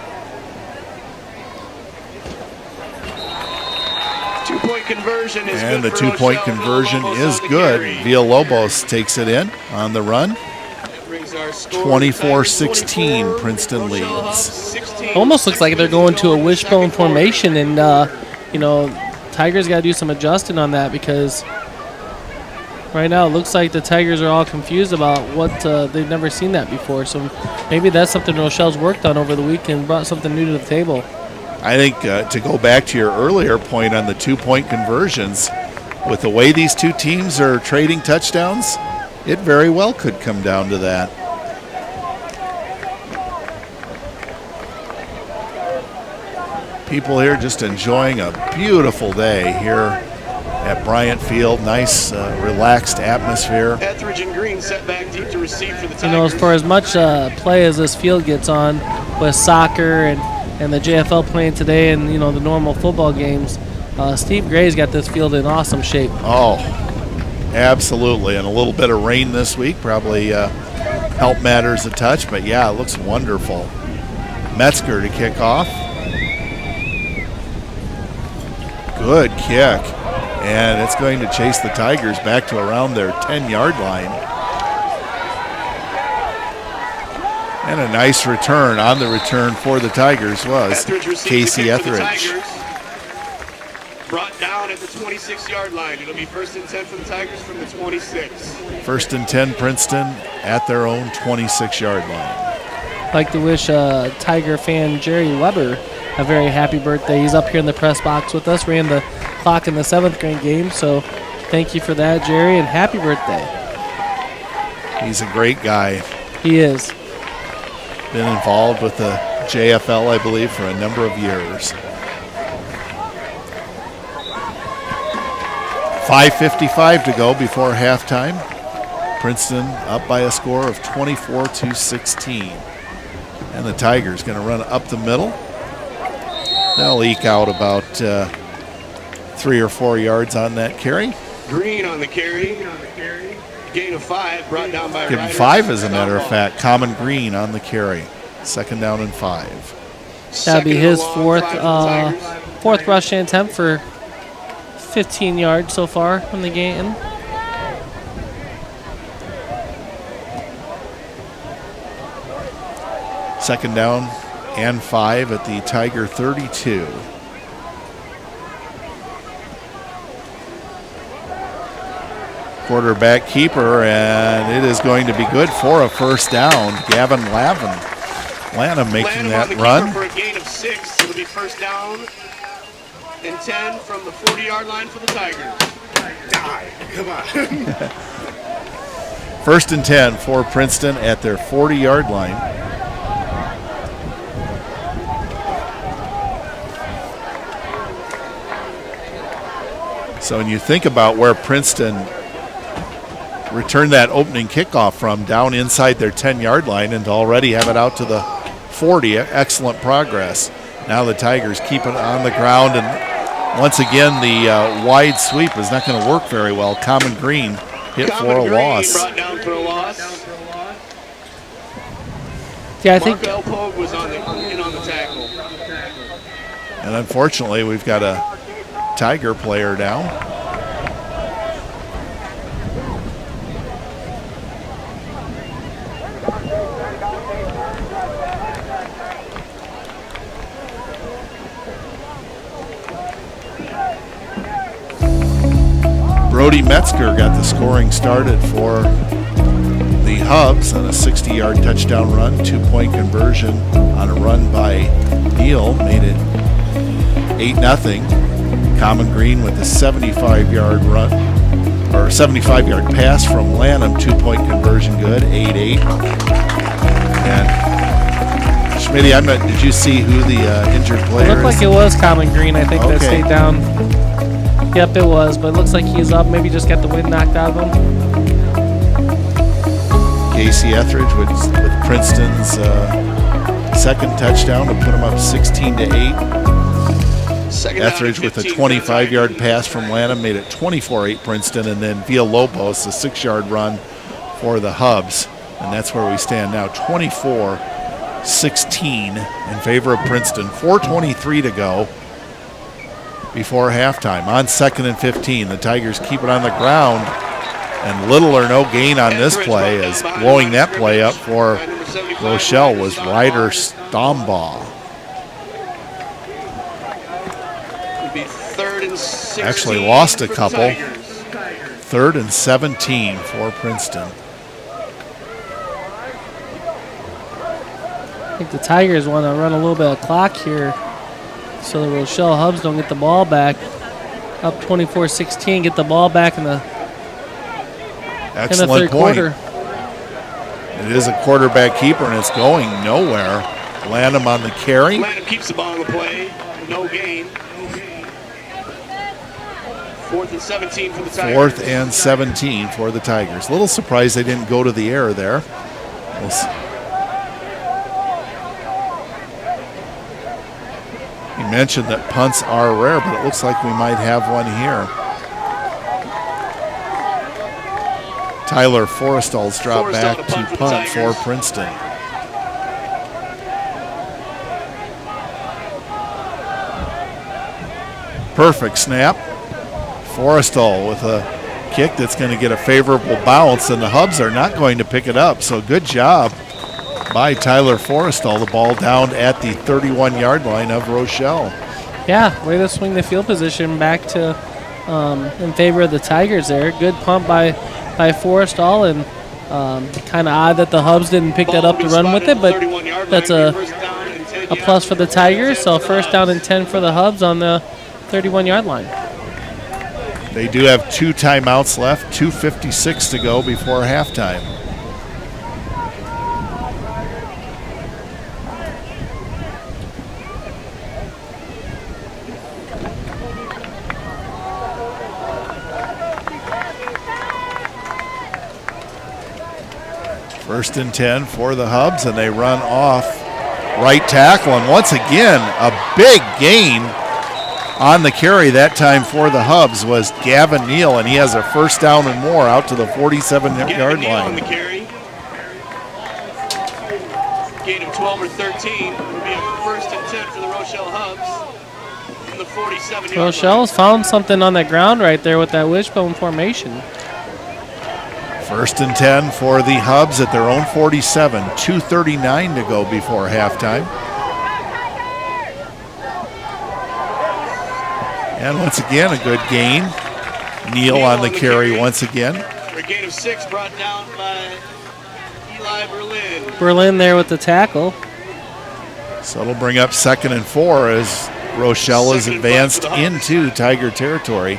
A: 2-point conversion is
C: and
A: good
C: the
A: for
C: 2-point
A: Rochelle.
C: conversion
A: Villalobos
C: is
A: on the
C: good.
A: carry.
C: Villalobos takes it in on the run.
A: That brings our score
C: 24-16, Princeton
A: Rochelle
C: leads.
A: Hubs 16.
D: Almost looks like they're going to a wishbone formation, and you know, Tigers got to do some adjusting on that, because Right now, it looks like the Tigers are all confused about what they've never seen that before. So maybe that's something Rochelle's worked on over the weekend, brought something new to the table.
C: I think to go back to your earlier point on the 2-point conversions, with the way these two teams are trading touchdowns, it very well could come down to that. People here just enjoying a beautiful day here at Bryant Field. Nice, relaxed atmosphere.
A: Etheridge and Green set back deep to receive for the Tigers.
D: You know, for as much play as this field gets on with soccer and the JFL playing today and, you know, the normal football games, Steve Gray's got this field in awesome shape.
C: Oh, absolutely. And a little bit of rain this week probably helped matters a touch. But, yeah, it looks wonderful. Metzger to kick off. Good kick. And it's going to chase the Tigers back to around their 10-yard line. And a nice return. On the return for the Tigers was Casey Etheridge.
A: Brought down at the 26-yard line. It'll be 1st and 10 for the Tigers from the 26.
C: 1st and 10 Princeton at their own 26-yard line.
D: I'd like to wish Tiger fan Jerry Weber a very happy birthday. He's up here in the press box with us, ran the clock in the 7th grade game, so thank you for that, Jerry, and happy birthday.
C: He's a great guy.
D: He is.
C: Been involved with the JFL, I believe, for a number of years. 5:55 to go before halftime. Princeton up by a score of 24-16. And the Tigers going to run up the middle. They'll eke out about 3 or 4 yards on that carry.
A: Green on the carry. Gain of 5 brought down by
C: Give him 5 as a matter of fact. Common Green on the carry. 2nd down and 5.
D: That'll be his fourth rush attempt for 15 yards so far in the game.
C: Second down and 5 at the Tiger 32. Quarterback keeper, and it is going to be good for a first down. Gavin Lanham making that run.
A: For a gain of 6, it'll be 1st down and 10 from the 40-yard line for the Tigers.
B: Come on.
C: 1st and 10 for Princeton at their 40-yard line. So when you think about where Princeton returned that opening kickoff from, down inside their 10-yard line, and to already have it out to the 40, excellent progress. Now the Tigers keep it on the ground, and once again the wide sweep is not going to work very well. Common Green hit for a loss.
A: Brought down for a loss.
D: Yeah, I think
A: Marco Elpogue was in on the tackle.
C: And unfortunately, we've got a Tiger player down. Brody Metzger got the scoring started for the Hubs on a 60-yard touchdown run, 2-point conversion on a run by Neal, made it 8-0. Common Green with a 75-yard run, or 75-yard pass from Lanham, 2-point conversion good, 8-8. And Schmitty, did you see who the injured player is?
D: It looked like it was Common Green, I think, that stayed down. Yep, it was, but it looks like he's up. Maybe just got the wind knocked out of him.
C: Casey Etheridge with Princeton's second touchdown to put him up 16-8. Etheridge with a 25-yard pass from Lanham made it 24-8 Princeton, and then Villalobos, a 6-yard run for the Hubs. And that's where we stand now, 24-16 in favor of Princeton. 4:23 to go before halftime. On 2nd and 15, the Tigers keep it on the ground, and little or no gain on this play, as blowing that play up for Rochelle was Ryder Stombaugh. Actually lost a couple. 3rd and 17 for Princeton.
D: I think the Tigers want to run a little bit of clock here so the Rochelle Hubs don't get the ball back. Up 24-16, get the ball back in the
C: Excellent
D: third
C: point.
D: quarter.
C: It is a quarterback keeper, and it's going nowhere. Lanham on the carry.
A: Lanham keeps the ball in the play. No gain. 4th and 17 for the Tigers.
C: 4th and 17 for the Tigers. A little surprised they didn't go to the air there. We'll see. You mentioned that punts are rare, but it looks like we might have one here. Tyler Forrestal's dropped back to punt for Princeton. Perfect snap. Forrestal with a kick that's going to get a favorable bounce, and the Hubs are not going to pick it up. So good job by Tyler Forrestal. The ball down at the 31-yard line of Rochelle.
D: Yeah, way to swing the field position back to in favor of the Tigers there. Good pump by Forrestal, and kind of odd that the Hubs didn't pick that up to run with it, but that's a plus for the Tigers. So 1st down and 10 for the Hubs on the 31-yard line.
C: They do have 2 timeouts left, 2:56 to go before halftime. First and 10 for the Hubs, and they run off right tackle. And once again, a big gain on the carry that time for the Hubs was Gavin Neal, and he has a 1st down and more out to the 47-yard line.
A: On the carry. Gain of 12 or 13. It'll be a 1st and 10 for the Rochelle Hubs from the 47-yard line.
D: Rochelle's found something on the ground right there with that wishbone formation.
C: 1st and 10 for the Hubs at their own 47. 2:39 to go before halftime. And once again, a good gain. Neal on the carry once again.
A: A gain of 6 brought down by Eli Berlin.
D: Berlin there with the tackle.
C: So it'll bring up 2nd and 4 as Rochelle is advanced into Tiger territory.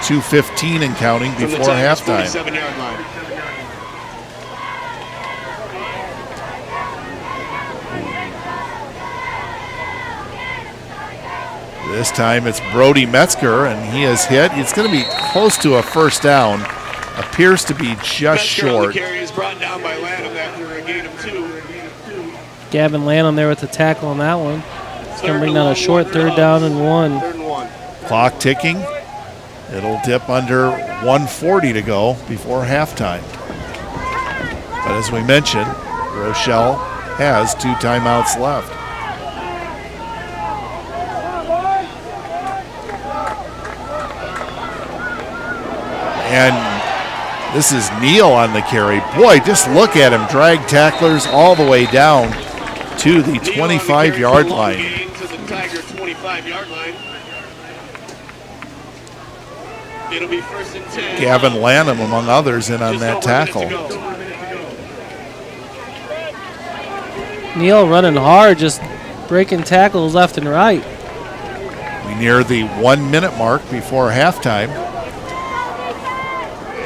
C: 2:15 and counting before halftime.
A: 47-yard line.
C: This time it's Brody Metzger, and he is hit. It's going to be close to a 1st down. Appears to be just
A: Metzger
C: short.
A: on the carry is brought down by Lanham after a gain of 2.
D: Gavin Lanham there with the tackle on that one. It's going to bring down a short 3rd down and 1.
A: 3rd and 1.
C: Clock ticking. It'll dip under 1:40 to go before halftime. But as we mentioned, Rochelle has 2 timeouts left. And this is Neal on the carry. Boy, just look at him drag tacklers all the way down to the 25-yard line.
A: Gain to the Tiger 25-yard line. It'll be 1st and 10.
C: Gavin Lanham, among others, in on that tackle.
D: Neal running hard, just breaking tackles left and right.
C: We near the 1-minute mark before halftime.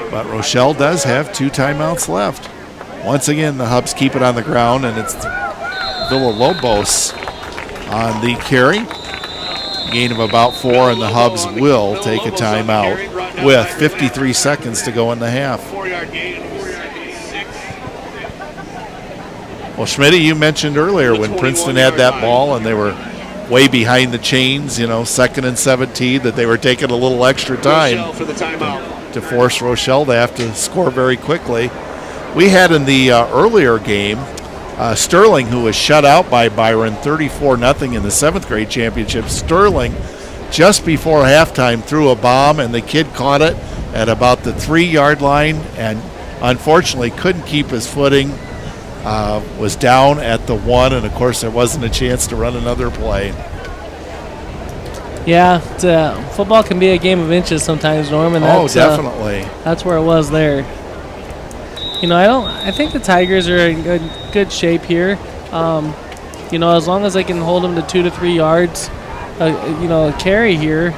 C: But Rochelle does have 2 timeouts left. Once again, the Hubs keep it on the ground, and it's Villalobos on the carry. Gain of about 4, and the Hubs will take a timeout with 53 seconds to go in the half.
A: 4-yard gain. 6.
C: Well, Schmitty, you mentioned earlier when Princeton had that ball and they were way behind the chains, 2nd and 17, that they were taking a little extra time
A: for the timeout
C: to force Rochelle to have to score very quickly. We had in the earlier game Sterling, who was shut out by Byron 34-0 in the 7th grade championship. Sterling, just before halftime, threw a bomb, and the kid caught it at about the 3-yard line and unfortunately couldn't keep his footing, was down at the 1, and of course there wasn't a chance to run another play.
D: Yeah, football can be a game of inches sometimes, Norm, and that's,
C: definitely.
D: That's where it was there. I think the Tigers are in good shape here. As long as they can hold them to 2 to 3 yards, a carry here.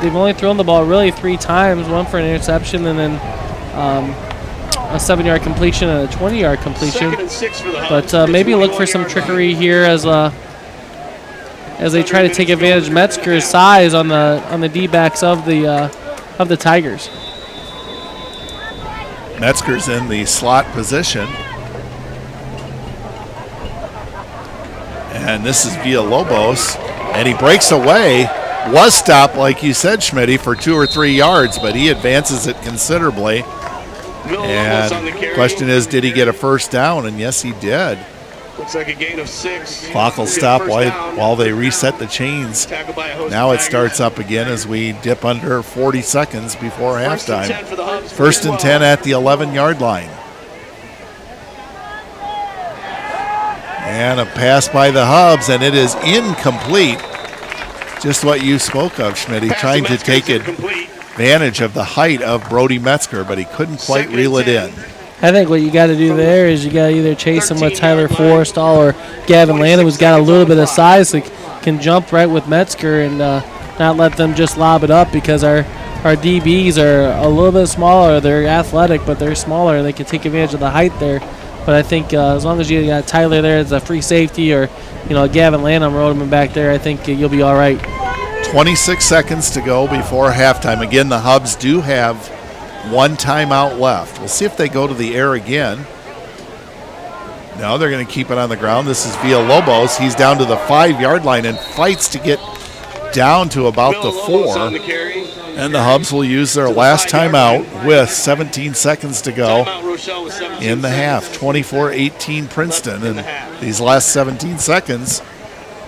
D: They've only thrown the ball really 3 times, one for an interception and then a 7-yard completion and a 20-yard completion.
A: 2nd and 6 for the Hubs.
D: But maybe look for some trickery here as they try to take advantage of Metzger's size on the D-backs of the Tigers.
C: Metzger's in the slot position. And this is Villalobos. And he breaks away. Was stopped, like you said, Schmitty, for 2 or 3 yards, but he advances it considerably. And the question is, did he get a first down? And yes, he did.
A: Looks like a gain of 6.
C: Clock will stop while they reset the chains. Now it starts up again as we dip under 40 seconds before halftime. 1st and 10 at the 11-yard line. And a pass by the Hubs, and it is incomplete. Just what you spoke of, Schmitty, trying to take advantage of the height of Brody Metzger, but he couldn't quite reel it in.
D: I think what you got to do there is you got to either chase him with Tyler Forrestall or Gavin Landon, who's got a little bit of size, so can jump right with Metzger and not let them just lob it up, because our DBs are a little bit smaller. They're athletic, but they're smaller. They can take advantage of the height there. But I think as long as you got Tyler there as a free safety, or Gavin Lanham rolling back there, I think you'll be all right.
C: 26 seconds to go before halftime. Again, the Hubs do have 1 timeout left. We'll see if they go to the air again. No, they're going to keep it on the ground. This is Villalobos. He's down to the 5-yard line and fights to get down to about the 4. And the Hubs will use their last timeout with 17 seconds to go in the half. 24-18 Princeton. And these last 17 seconds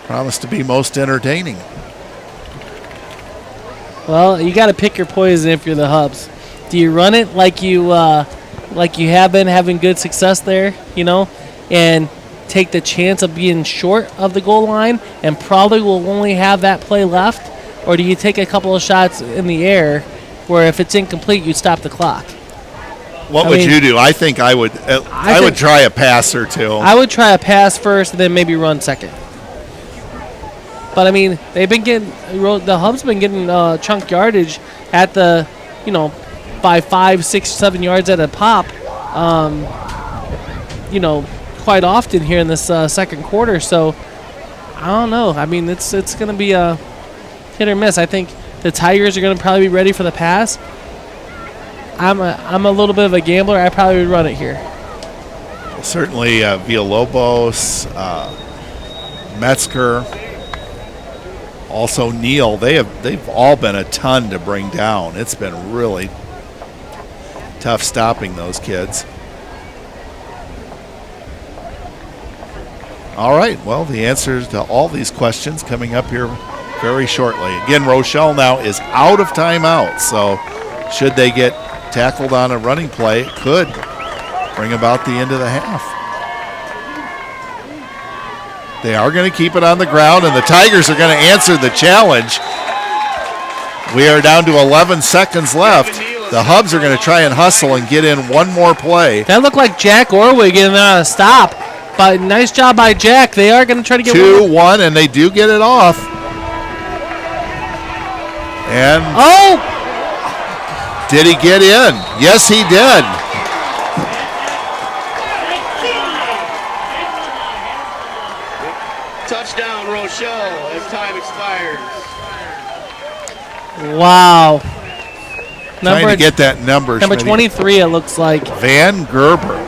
C: promise to be most entertaining.
D: Well, you got to pick your poison if you're the Hubs. Do you run it like you have been having good success there, and take the chance of being short of the goal line and probably will only have that play left? Or do you take a couple of shots in the air where if it's incomplete, you stop the clock?
C: What would you do? I think I would try a pass or two.
D: I would try a pass first and then maybe run second. But, they've been the Hubs been getting chunk yardage at the, by 5, 6, 7 yards at a pop, quite often here in this second quarter. So, I don't know. It's going to be a hit or miss. I think the Tigers are going to probably be ready for the pass. I'm a little bit of a gambler. I probably would run it here.
C: Well, certainly Villalobos, Metzger, also Neal. They've all been a ton to bring down. It's been really tough stopping those kids. All right, well, the answers to all these questions coming up here very shortly. Again, Rochelle now is out of timeout, so should they get tackled on a running play, it could bring about the end of the half. They are going to keep it on the ground, and the Tigers are going to answer the challenge. We are down to 11 seconds left. The Hubs are going to try and hustle and get in one more play.
D: That looked like Jack Orwig getting on a stop. But nice job by Jack. They are going to try to get
C: 2-1, and they do get it off. And did he get in? Yes, he did.
A: Touchdown, Rochelle, as time expires.
D: Wow.
C: Trying to get that number.
D: Number 23, it looks like.
C: Van Gerber.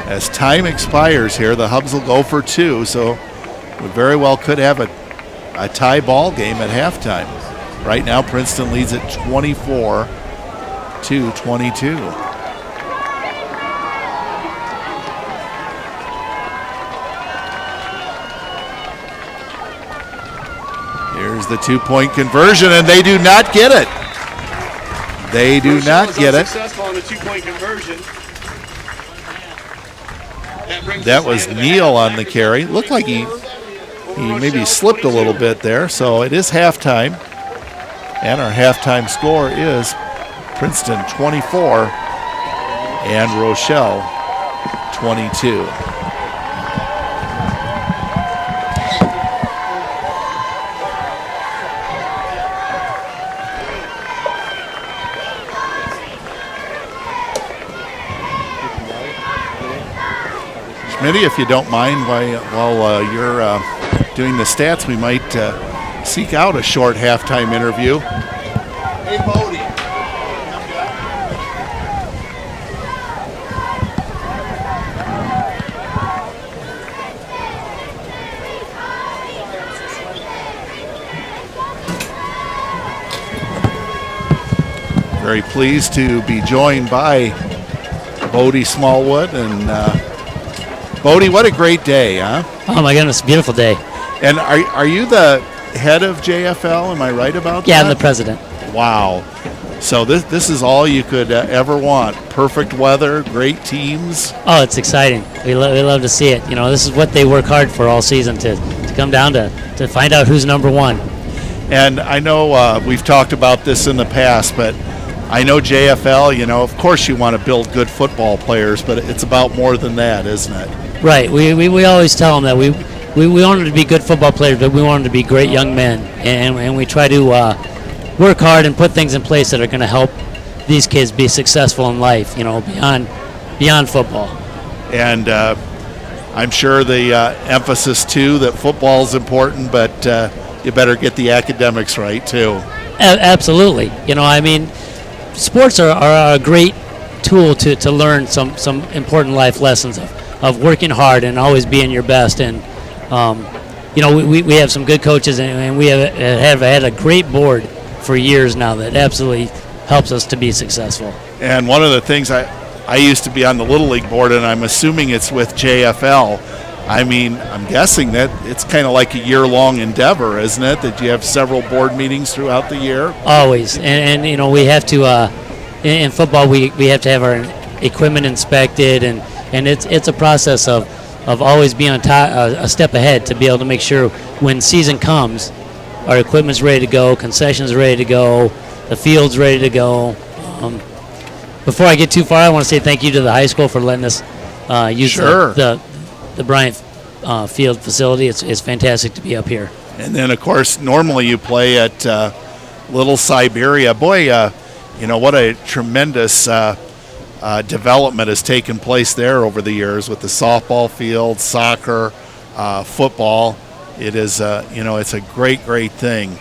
C: As time expires here, the Hubs will go for 2, so we very well could have a tie ball game at halftime. Right now, Princeton leads at 24-22. Here's the 2-point conversion, and they do not get it. They do not get it.
A: Successful on the 2-point conversion.
C: That was Neal on the carry. Looked like he maybe slipped a little bit there. So it is halftime. And our halftime score is Princeton 24 and Rochelle 22. Schmitty, if you don't mind, while you're doing the stats, we might seek out a short halftime interview.
B: Hey, Bodie.
C: Very pleased to be joined by Bodie Smallwood. And Bodie, what a great day, huh?
E: Oh my goodness, beautiful day.
C: And are you the head of JFL? Am I right about that?
E: Yeah, I'm the president.
C: Wow. So this is all you could ever want. Perfect weather, great teams.
E: Oh, it's exciting. We love to see it. You know, this is what they work hard for all season, to come down to find out who's number one.
C: And I know we've talked about this in the past, but I know JFL, you know, of course you want to build good football players, but it's about more than that, isn't it?
E: Right. We always tell them that we want them to be good football players, but we want them to be great young men. And we try to work hard and put things in place that are going to help these kids be successful in life, you know, beyond football.
C: And I'm sure the emphasis, too, that football is important, but you better get the academics right, too.
E: Absolutely. You know, I mean, sports are a great tool to learn some important life lessons of working hard and always being your best. And, you know, we have some good coaches, and we have had a great board for years now that absolutely helps us to be successful.
C: And one of the things, I used to be on the Little League board, and I'm assuming it's with JFL. I mean, I'm guessing that it's kind of like a year-long endeavor, isn't it, that you have several board meetings throughout the year?
E: Always. And you know, we have to, in football, we have to have our equipment inspected, and it's a process of always being on top, a step ahead, to be able to make sure when season comes, our equipment's ready to go, concessions ready to go, the field's ready to go. Before I get too far, I want to say thank you to the high school for letting us use the Bryant Field facility. It's fantastic to be up here.
C: And then, of course, normally you play at Little Siberia. Boy, you know, what a tremendous development has taken place there over the years with the softball field, soccer, football. It is, you know, it's a great, great thing.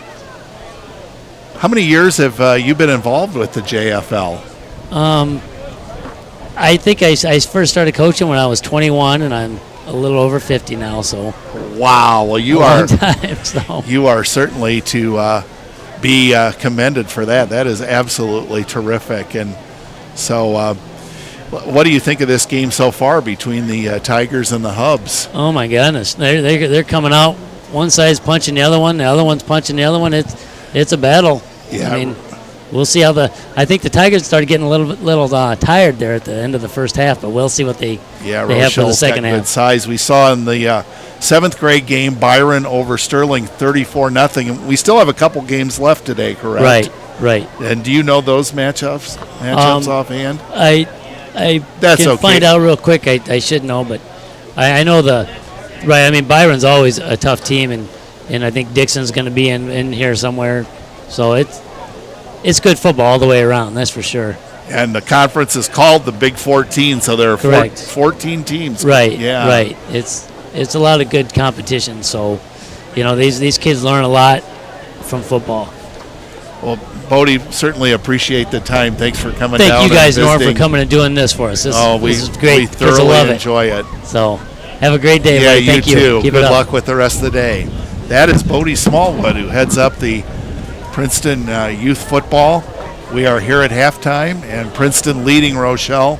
C: How many years have you been involved with the JFL?
E: I think I first started coaching when I was 21, and I'm a little over 50 now. So.
C: Wow. Well, you
E: are. Time, so.
C: You are certainly to be commended for that. That is absolutely terrific. And so, what do you think of this game so far between the Tigers and the Hubs?
E: Oh my goodness, they're coming out. One side's punching the other one's punching the other one. It's a battle.
C: Yeah.
E: I mean, we'll see how I think the Tigers started getting a little tired there at the end of the first half, but we'll see what they have for the second half.
C: Good size. We saw in the seventh grade game, Byron over Sterling 34-0. We still have a couple games left today, correct?
E: Right.
C: And do you know those matchups offhand?
E: I
C: That's
E: can
C: okay.
E: find out real quick. I should know, but I know right. I mean, Byron's always a tough team, and I think Dixon's going to be in here somewhere. So it's good football all the way around, that's for sure.
C: And the conference is called the Big 14, so there are 14 teams.
E: Right.
C: Yeah.
E: Right. It's a lot of good competition. So, you know, these kids learn a lot from football.
C: Well, Bodie, certainly appreciate the time. Thanks for coming down.
E: Thank you guys, Norm, for coming and doing this for us. This is great.
C: We thoroughly enjoy it.
E: So, have a great day.
C: Yeah,
E: buddy. Thank
C: you too.
E: Keep
C: Good
E: it up.
C: luck with the rest of the day. That is Bodie Smallwood, who heads up the Princeton youth football. We are here at halftime, and Princeton leading Rochelle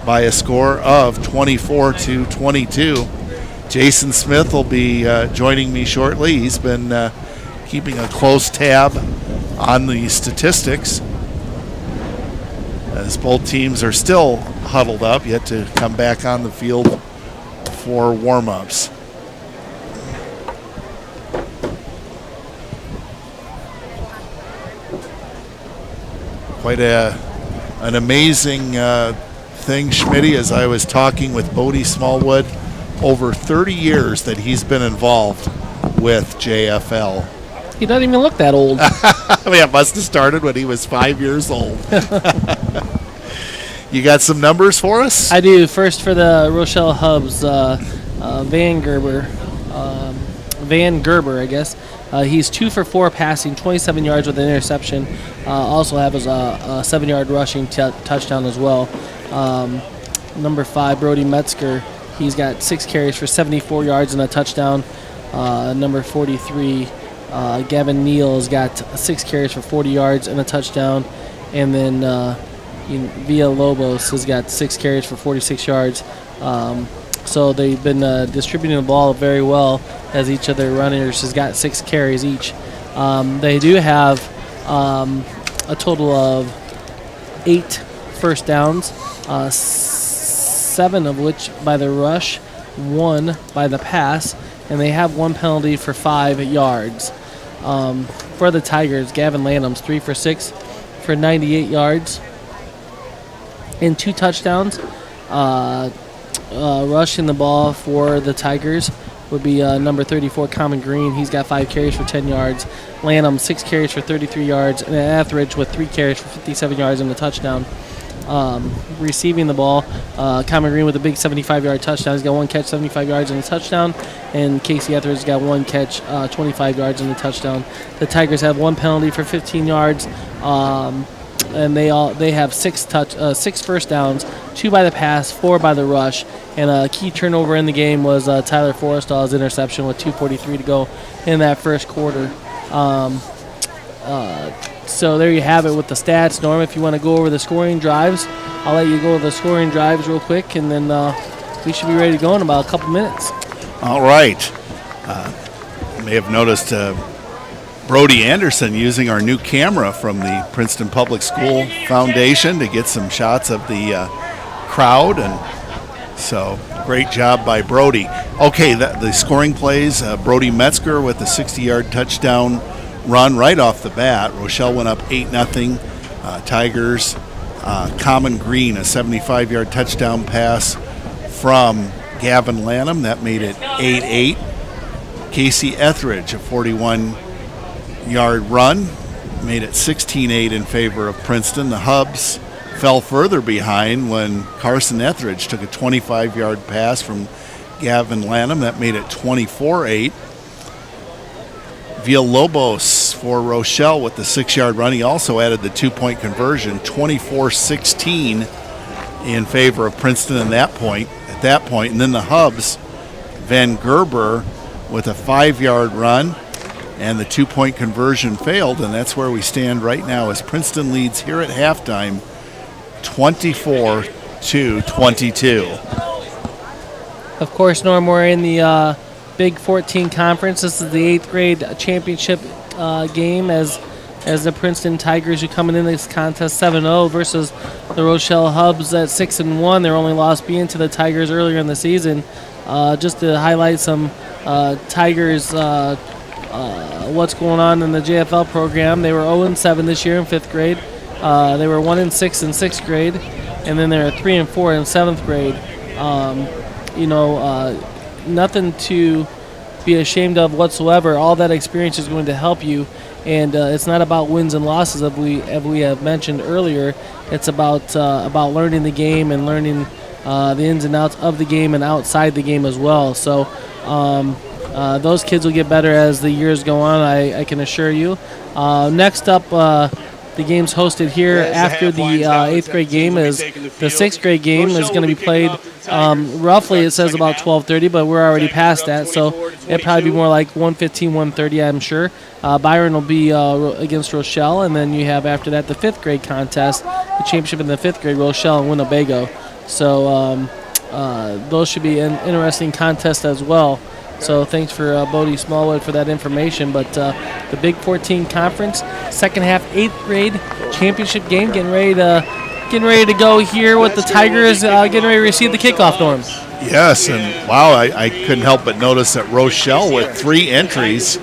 C: by a score of 24-22. Jason Smith will be joining me shortly. He's been keeping a close tab on the statistics, as both teams are still huddled up, yet to come back on the field for warm-ups. Quite an amazing thing, Schmitty, as I was talking with Bodie Smallwood, over 30 years that he's been involved with JFL.
D: He doesn't even look that old.
C: Yeah, it must have started when he was 5 years old. You got some numbers for us?
D: I do. First for the Rochelle Hubs, Van Gerber, I guess. He's 2 for 4 passing, 27 yards with an interception. Also have a 7-yard rushing touchdown as well. Number 5, Brody Metzger. He's got 6 carries for 74 yards and a touchdown. Number 43, Gavin Neal's got 6 carries for 40 yards and a touchdown. And then Villalobos has got 6 carries for 46 yards. So they've been distributing the ball very well, as each of their runners has got 6 carries each. They do have a total of 8 first downs, 7 of which by the rush, 1 by the pass, and they have 1 penalty for 5 yards. For the Tigers, Gavin Lanham's 3 for 6 for 98 yards and 2 touchdowns. Rushing the ball for the Tigers would be number 34, Common Green. He's got 5 carries for 10 yards. Lanham, 6 carries for 33 yards. And Etheridge with 3 carries for 57 yards and a touchdown. Receiving the ball, Common Green with a big 75-yard touchdown. He's got 1 catch, 75 yards and a touchdown. And Casey Etheridge's got 1 catch, 25 yards and a touchdown. The Tigers have 1 penalty for 15 yards. And they have 6 first downs, 2 by the pass, 4 by the rush, and a key turnover in the game was Tyler Forrestall's interception with 2:43 to go in that first quarter. So there you have it with the stats. Norm, if you want to go over the scoring drives, I'll let you go over the scoring drives real quick, and then we should be ready to go in about a couple minutes.
C: All right. You may have noticed Brody Anderson using our new camera from the Princeton Public School Foundation to get some shots of the crowd, and so great job by Brody. Okay, the scoring plays, Brody Metzger with a 60-yard touchdown run right off the bat. Rochelle went up 8-0. Tigers, Common Green, a 75-yard touchdown pass from Gavin Lanham. That made it 8-8. Casey Etheridge, a 41-yard run, made it 16-8 in favor of Princeton. The Hubs fell further behind when Carson Etheridge took a 25-yard pass from Gavin Lanham. That made it 24-8. Villalobos for Rochelle with the 6-yard run. He also added the 2-point conversion, 24-16 in favor of Princeton at that point. And then the Hubs, Van Gerber with a 5-yard run, and the 2-point conversion failed, and that's where we stand right now as Princeton leads here at halftime 24-22.
D: Of course, Norm, we're in the Big 14 Conference. This is the 8th grade championship game as the Princeton Tigers, who coming in this contest 7-0 versus the Rochelle Hubs at 6-1. Their only loss being to the Tigers earlier in the season. Just to highlight some Tigers, what's going on in the JFL program. They were 0-7 this year in 5th grade. They were 1-6 in 6th grade, and then they were 3-4 in 7th grade. Nothing to be ashamed of whatsoever. All that experience is going to help you, and it's not about wins and losses, as we have mentioned earlier. It's about learning the game and learning the ins and outs of the game and outside the game as well. So those kids will get better as the years go on, I can assure you. Next up, the game's hosted here after the 8th grade game. Is the 6th grade game is going to be played roughly, it says about 12:30, but we're already past that, so it'll probably be more like 1:15, 1:30, I'm sure. Byron will be against Rochelle, and then you have after that the 5th grade contest, the championship in the 5th grade, Rochelle and Winnebago. So those should be an interesting contest as well. So thanks for Bodie Smallwood for that information. But the Big 14 Conference, second half, 8th grade championship game, getting ready to go here with the Tigers getting ready to receive the kickoff, Norm.
C: Yes, and wow, I couldn't help but notice that Rochelle with 3 entries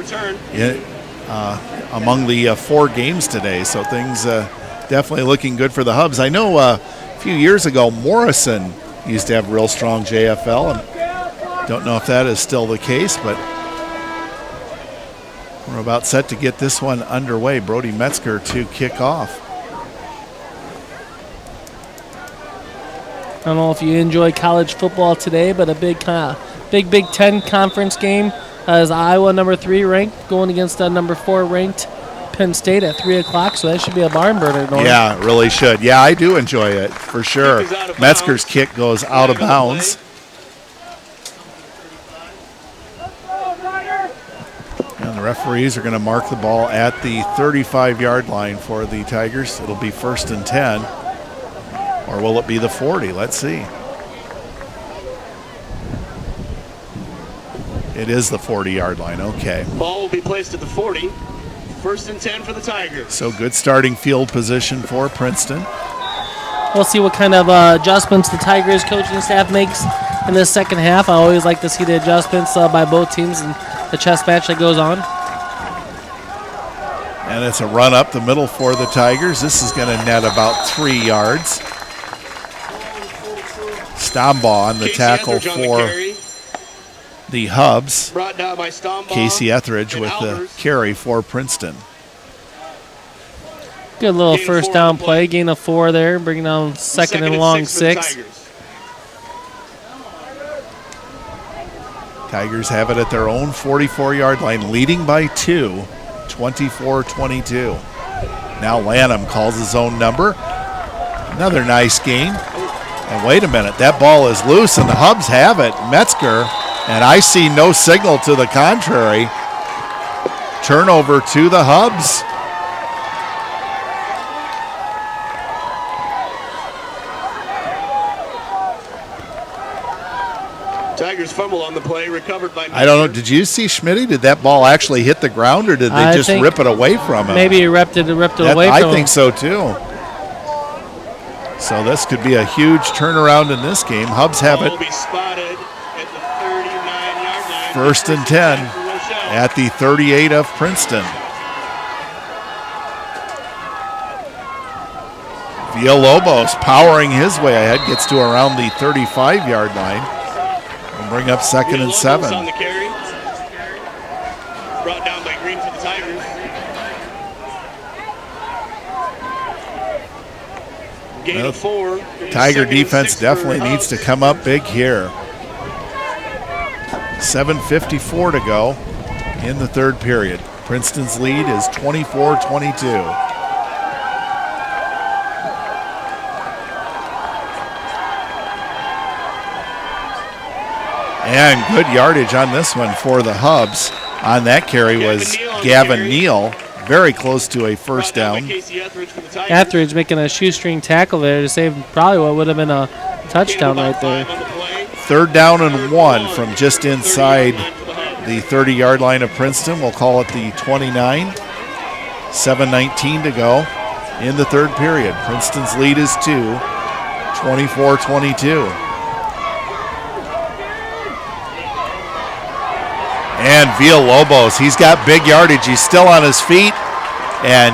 C: among the 4 games today. So things definitely looking good for the Hubs. I know a few years ago Morrison used to have real strong JFL, and don't know if that is still the case, but we're about set to get this one underway. Brody Metzger to kick off.
D: I don't know if you enjoy college football today, but a big Big Ten conference game is Iowa number 3 ranked going against number 4 ranked Penn State at 3 o'clock. So that should be a barn burner. Norm.
C: Yeah, it really should. Yeah, I do enjoy it for sure. Metzger's kick goes out of bounds. And the referees are going to mark the ball at the 35-yard line for the Tigers. It'll be 1st and 10. Or will it be the 40? Let's see. It is the 40-yard line. Okay.
A: Ball will be placed at the 40. 1st and 10 for the Tigers.
C: So good starting field position for Princeton.
D: We'll see what kind of adjustments the Tigers coaching staff makes in the second half. I always like to see the adjustments by both teams and the chess match that goes on.
C: And it's a run up the middle for the Tigers. This is going to net about 3 yards. Stombaugh on the tackle for the Hubs.
A: Brought down by Stombaugh.
C: Casey Etheridge with
A: Albers.
C: the carry for Princeton.
D: Good little first down play. Gain of 4 there. Bringing down second and long 6.
C: Tigers have it at their own 44-yard line, leading by 2, 24-22. Now Lanham calls his own number. Another nice gain. And wait a minute, that ball is loose and the Hubs have it. Metzger, and I see no signal to the contrary. Turnover to the Hubs.
A: Tigers fumble on the play, recovered by Metzger.
C: I don't know, did you see Schmitty? Did that ball actually hit the ground or did they just rip it away from him?
D: Maybe he ripped it away from him.
C: I think so too. So this could be a huge turnaround in this game. Hubs have it.
A: Will be spotted at the 39-yard line.
C: 1st and 10 at the 38 of Princeton. Villalobos powering his way ahead, gets to around the 35-yard line. And bring up 2nd and 7.
A: On the carry. Brought down by Green for the Tigers. Gain of 4.
C: Tiger defense definitely needs to come up big here. 7:54 to go in the 3rd period. Princeton's lead is 24-22. And good yardage on this one for the Hubs. On that carry was Gavin Neal, very close to a first down.
D: Etheridge making a shoestring tackle there to save probably what would have been a touchdown right there.
C: 3rd down and 1 from just inside the 30-yard line of Princeton. We'll call it the 29. 7:19 to go in the 3rd period. Princeton's lead is 2, 24-22. And Villalobos, he's got big yardage. He's still on his feet, and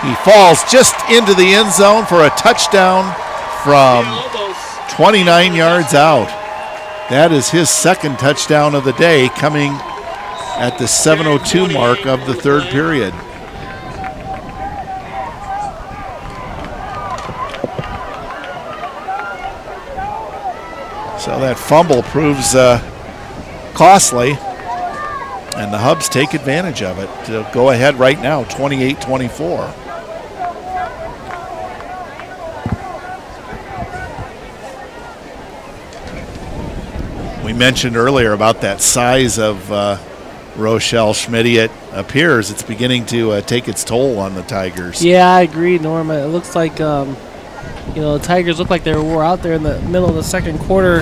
C: he falls just into the end zone for a touchdown from 29 yards out. That is his 2nd touchdown of the day, coming at the 7:02 mark of the 3rd period. So that fumble proves costly. And the Hubs take advantage of it to go ahead right now, 28-24. We mentioned earlier about that size of Rochelle Schmitty. It appears it's beginning to take its toll on the Tigers.
D: Yeah, I agree, Norma. It looks like, the Tigers look like they were out there in the middle of the 2nd quarter.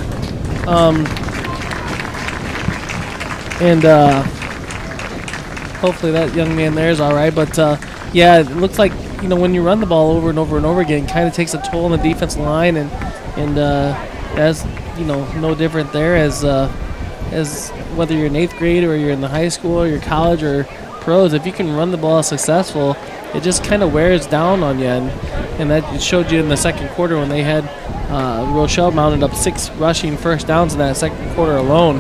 D: Hopefully that young man there is all right. But, yeah, it looks like, when you run the ball over and over and over again, it kind of takes a toll on the defensive line. And as no different there as whether you're in 8th grade or you're in the high school or your college or pros. If you can run the ball successful, it just kind of wears down on you, and that showed you in the second quarter when they had Rochelle mounted up 6 rushing first downs in that second quarter alone.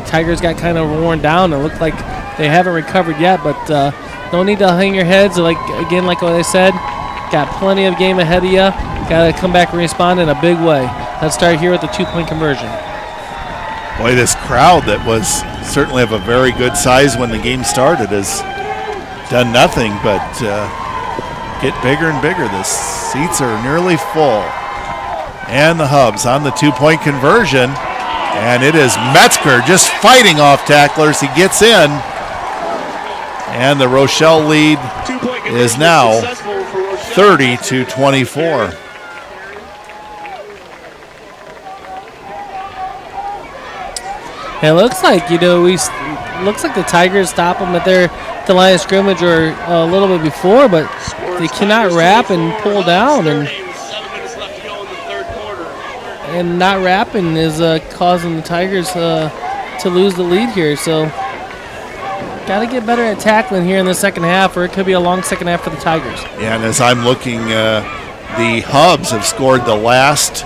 D: Tigers got kind of worn down. It looked like they haven't recovered yet, but no need to hang your heads. Like what I said, got plenty of game ahead of you. Got to come back and respond in a big way. Let's start here with the 2-point conversion.
C: Boy, this crowd that was certainly of a very good size when the game started has done nothing but get bigger and bigger. The seats are nearly full. And the Hubs on the 2-point conversion. And it is Metzger just fighting off tacklers. He gets in. And the Rochelle lead is now 30-24.
D: It looks like looks like the Tigers stop them at the line of scrimmage or a little bit before, but they cannot wrap and pull down, and not wrapping is causing the Tigers to lose the lead here. So got to get better at tackling here in the second half, or it could be a long second half for the Tigers.
C: Yeah, and as I'm looking, the Hubs have scored the last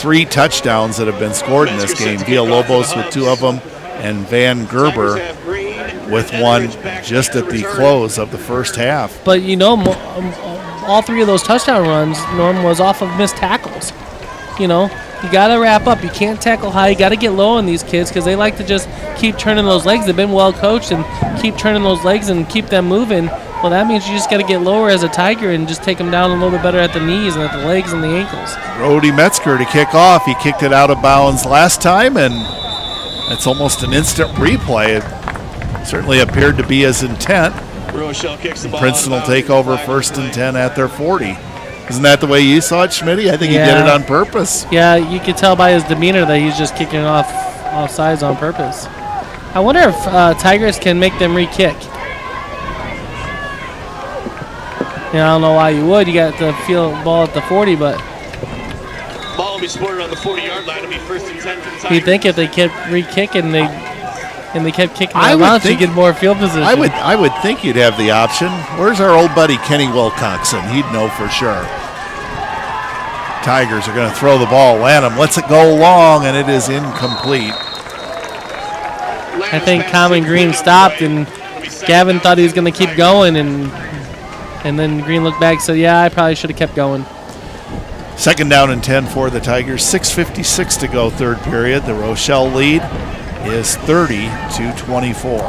C: 3 touchdowns that have been scored in this game. Villalobos with 2 of them, and Van Gerber with 1 just at the close of the first half.
D: But all 3 of those touchdown runs, Norm, was off of missed tackles. You got to wrap up. You can't tackle high. You got to get low on these kids because they like to just keep turning those legs. They've been well coached and keep turning those legs and keep them moving. Well, that means you just got to get lower as a Tiger and just take them down a little bit better at the knees and at the legs and the ankles.
C: Brody Metzger to kick off. He kicked it out of bounds last time, and it's almost an instant replay. It certainly appeared to be his intent.
A: Rochelle kicks the ball.
C: Princeton will take over 1st and 10 at their 40. Isn't that the way you saw it, Schmitty? I think he did it on purpose.
D: Yeah, you could tell by his demeanor that he's just kicking off sides on purpose. I wonder if Tigers can make them re-kick. I don't know why you would. You got the field ball at the 40, but
A: ball will be spotted on the 40-yard line. It'll be 1st and 10 for the Tigers.
D: You think if they kept re-kicking, they kept kicking them out, you get more field position.
C: I would think you'd have the option. Where's our old buddy Kenny Wilcoxon? He'd know for sure. Tigers are going to throw the ball. Lanham lets it go long, and it is incomplete.
D: I think Common Green stopped, and Gavin thought he was going to keep going, and then Green looked back and said, yeah, I probably should have kept going.
C: 2nd down and 10 for the Tigers. 6:56 to go, 3rd period. The Rochelle lead is 30-24.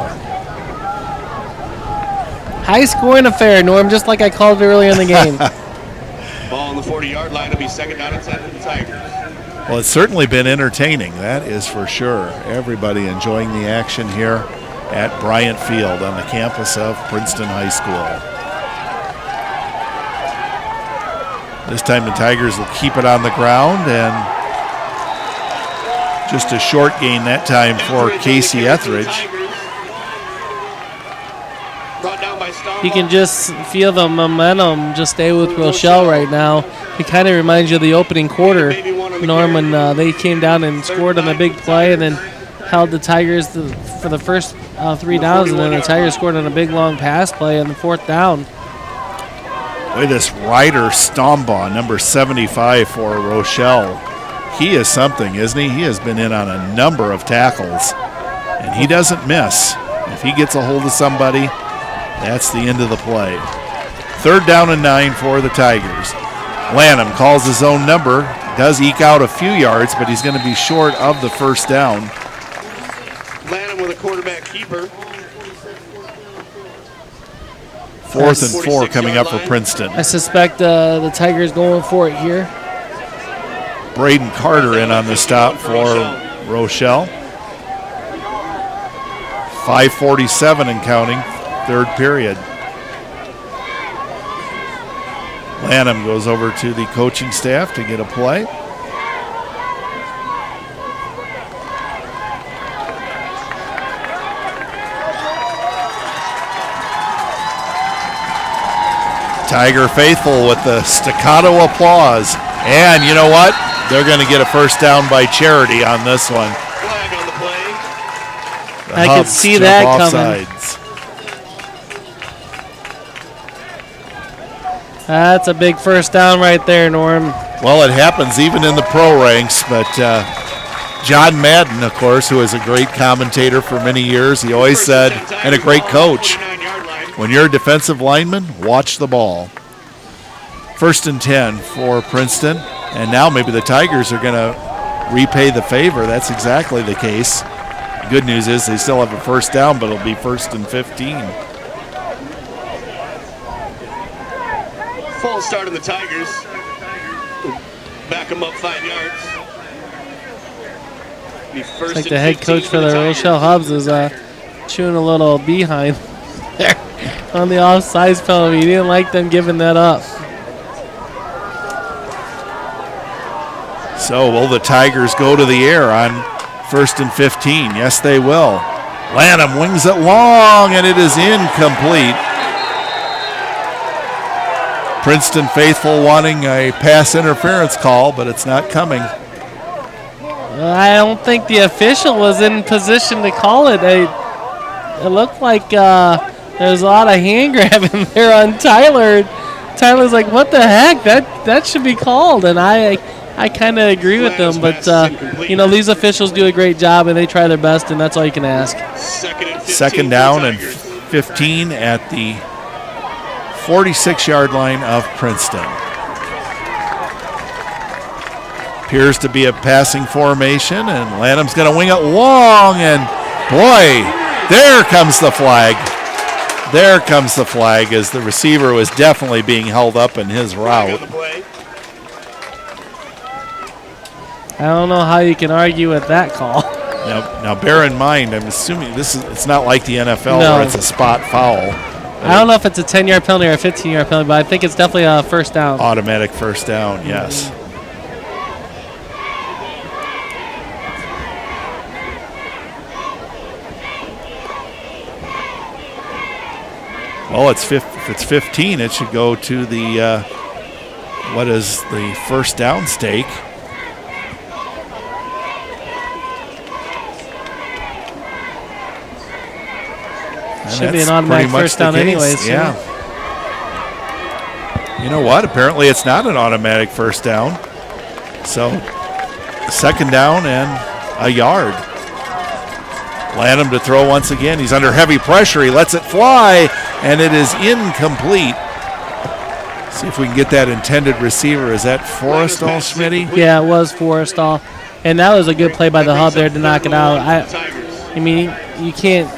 D: High scoring affair, Norm, just like I called it earlier in the game.
A: Ball on the 40-yard line. It'll be 2nd down and 10 for the Tigers.
C: Well, it's certainly been entertaining, that is for sure. Everybody enjoying the action here at Bryant Field on the campus of Princeton High School. This time the Tigers will keep it on the ground, and just a short gain that time for Casey Etheridge.
D: You can just feel the momentum just stay with Rochelle right now. It kind of reminds you of the opening quarter, Norm, when they came down and scored on a big play and then held the Tigers for the first 3 downs, and then the Tigers scored on a big long pass play on the 4th down.
C: Boy, this Ryder Stombaugh, number 75 for Rochelle. He is something, isn't he? He has been in on a number of tackles, and he doesn't miss. If he gets a hold of somebody, that's the end of the play. 3rd down and 9 for the Tigers. Lanham calls his own number, does eke out a few yards, but he's going to be short of the 1st down.
A: Lanham with a quarterback keeper.
C: 4th and 4 coming up for Princeton.
D: I suspect the Tigers going for it here.
C: Braden Carter in on the stop for Rochelle. 5:47 and counting, 3rd period. Lanham goes over to the coaching staff to get a play. Tiger faithful with the staccato applause. And you know what? They're going to get a first down by charity on this one.
A: Flag on the play.
C: The
D: I could
C: Hubs
D: see
C: jump
D: that
C: off
D: coming.
C: sides.
D: That's a big first down right there, Norm.
C: Well, it happens even in the pro ranks, but John Madden, of course, who is a great commentator for many years, he always said, and a great coach, when you're a defensive lineman, watch the ball. 1st and 10 for Princeton, and now maybe the Tigers are going to repay the favor. That's exactly the case. The good news is they still have a first down, but it'll be 1st and 15.
A: False start on the Tigers. Back them up 5 yards. Be first
D: Like
A: and
D: the head
A: 15
D: coach for the
A: Tigers.
D: Rochelle Hubs is chewing a little behind there on the offsides penalty. He didn't like them giving that up.
C: So will the Tigers go to the air on 1st and 15? Yes, they will. Lanham wings it long, and it is incomplete. Princeton faithful wanting a pass interference call, but it's not coming.
D: I don't think the official was in position to call it. It looked like there's a lot of hand grabbing there on Tyler. Tyler's like, what the heck? That should be called. And I kind of agree with them. But, these officials do a great job, and they try their best, and that's all you can ask.
C: Second down and 15 at the 46-yard line of Princeton. Appears to be a passing formation, and Lanham's going to wing it long, and boy, there comes the flag. There comes the flag as the receiver was definitely being held up in his route.
D: I don't know how you can argue with that call.
C: Now bear in mind, I'm assuming it's not like the NFL where it's a spot foul.
D: I don't know if it's a 10-yard penalty or a 15-yard penalty, but I think it's definitely a first down.
C: Automatic first down, yes. Well, if it's 15, it should go to the, what is the first down stake?
D: Should be an automatic first down anyways.
C: Yeah. You know what? Apparently it's not an automatic first down. So, second down and a yard. Lanham to throw once again. He's under heavy pressure. He lets it fly, and it is incomplete. See if we can get that intended receiver. Is that Forrestal, Schmitty?
D: Yeah, it was Forrestal. And that was a good play by the Hub there to knock it out. I mean, you can't,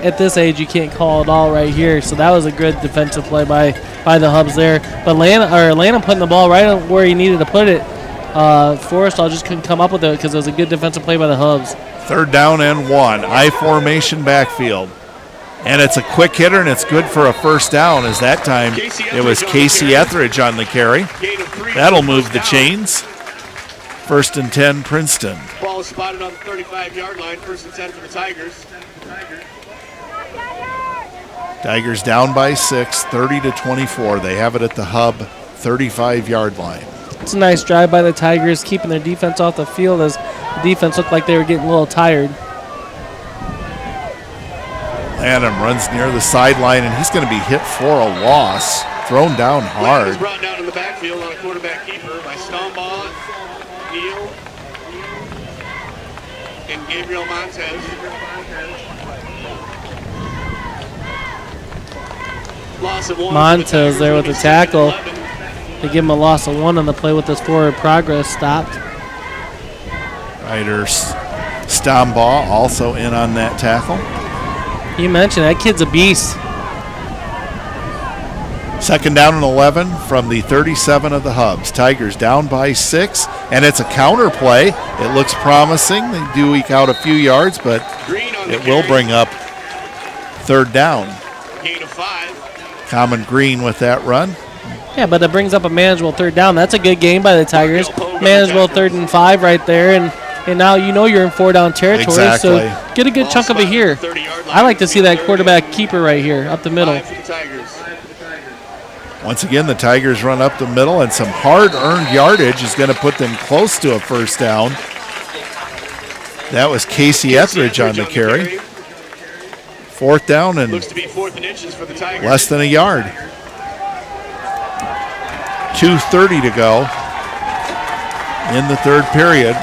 D: at this age, you can't call it all right here. So that was a good defensive play by the Hubs there. But Lanham putting the ball right where he needed to put it. Forrestal just couldn't come up with it because it was a good defensive play by the Hubs.
C: Third down and 1. I formation backfield. And it's a quick hitter, and it's good for a first down, as that time it was Casey Etheridge on the carry. That'll move the chains. 1st and 10, Princeton.
A: Ball is spotted on the 35-yard line. 1st and 10 for the Tigers.
C: Tigers down by 6, 30-24. They have it at the Hub 35-yard line.
D: It's a nice drive by the Tigers, keeping their defense off the field as the defense looked like they were getting a little tired.
C: Lanham runs near the sideline, and he's going to be hit for a loss. Thrown down hard.
A: Was brought down in the backfield on a quarterback keeper by Stombaugh, Neal, and Gabriel Montez. Loss of 1.
D: Montez there with the tackle. They give him a loss of 1 on the play with his forward progress stopped.
C: Riders Stombaugh also in on that tackle.
D: You mentioned that kid's a beast.
C: Second down and 11 from the 37 of the Hubs. Tigers down by 6, and it's a counter play. It looks promising. They do eke out a few yards, but it will bring up third down.
A: Gain of 5.
C: Common Green with that run.
D: Yeah, but it brings up a manageable third down. That's a good game by the Tigers. Manageable 3rd and 5 right there, and now you know you're in 4-down territory,
C: exactly.
D: So get a good chunk of it here. I like to see that quarterback keeper right here up the middle.
C: Once again, the Tigers run up the middle, and some hard-earned yardage is going to put them close to a first down. That was Casey Etheridge on the carry. Fourth down and
A: Looks to be fourth and inches for the Tigers.
C: less than a yard. 2:30 to go in the third period.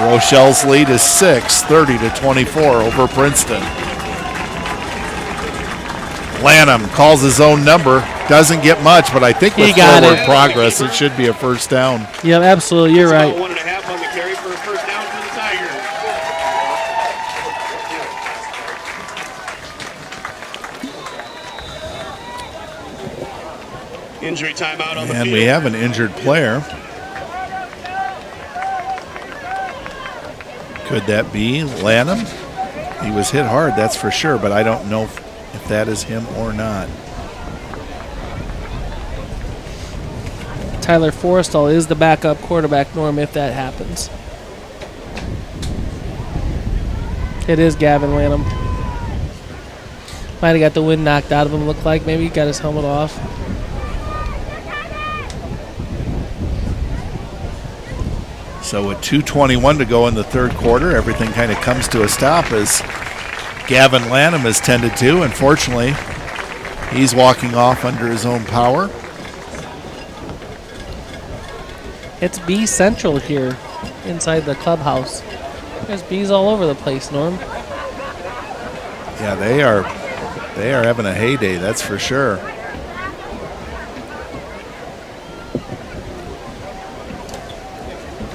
C: Rochelle's lead is 6, 30-24 over Princeton. Lanham calls his own number. Doesn't get much, but I think with forward progress, it should be a first down.
D: Yeah, absolutely. You're right.
A: 1.5 on the carry for a first down for the Tigers. Injury timeout on the field.
C: And we have an injured player. Could that be Lanham? He was hit hard, that's for sure, but I don't know if that is him or not.
D: Tyler Forrestal is the backup quarterback, Norm, if that happens. It is Gavin Lanham. Might have got the wind knocked out of him, looked like. Maybe he got his helmet off.
C: So with 2:21 to go in the third quarter, everything kind of comes to a stop as Gavin Lanham is tended to. Unfortunately, he's walking off under his own power.
D: It's bee central here inside the clubhouse. There's bees all over the place, Norm.
C: Yeah, they are having a heyday, that's for sure.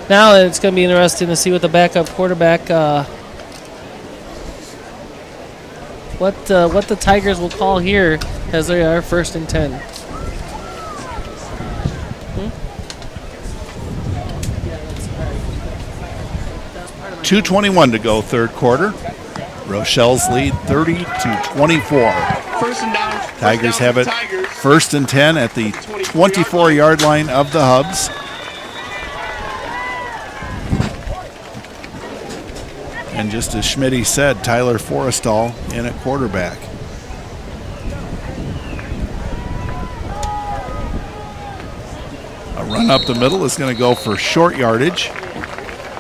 D: Now it's going to be interesting to see what the backup quarterback, what the Tigers will call here as they are 1st and 10.
C: 2:21 to go, third quarter. Rochelle's lead 30-24.
A: First and down.
C: Tigers have it 1st and 10 at the 24-yard line of the Hubs. And just as Schmitty said, Tyler Forrestal in at quarterback. A run up the middle is going to go for short yardage.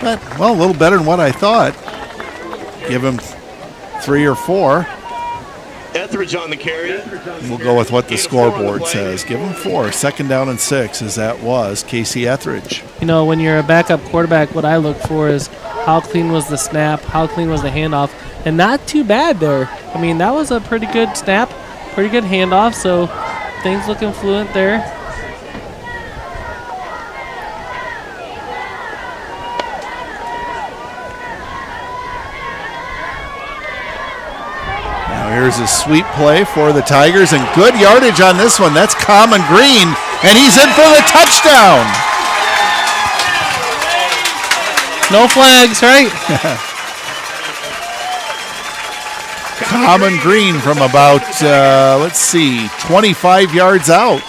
C: But, well, a little better than what I thought. Give him 3 or 4.
A: Etheridge on the carry.
C: We'll go with what the scoreboard says. Give him 4. 2nd down and 6, as that was Casey Etheridge.
D: You know, when you're a backup quarterback, what I look for is how clean was the snap, how clean was the handoff, and not too bad there. I mean, that was a pretty good snap, pretty good handoff, so things looking fluent there.
C: Now here's a sweep play for the Tigers, and good yardage on this one. That's Common Green, and he's in for the touchdown.
D: No flags, right?
C: Common Green from about, 25 yards out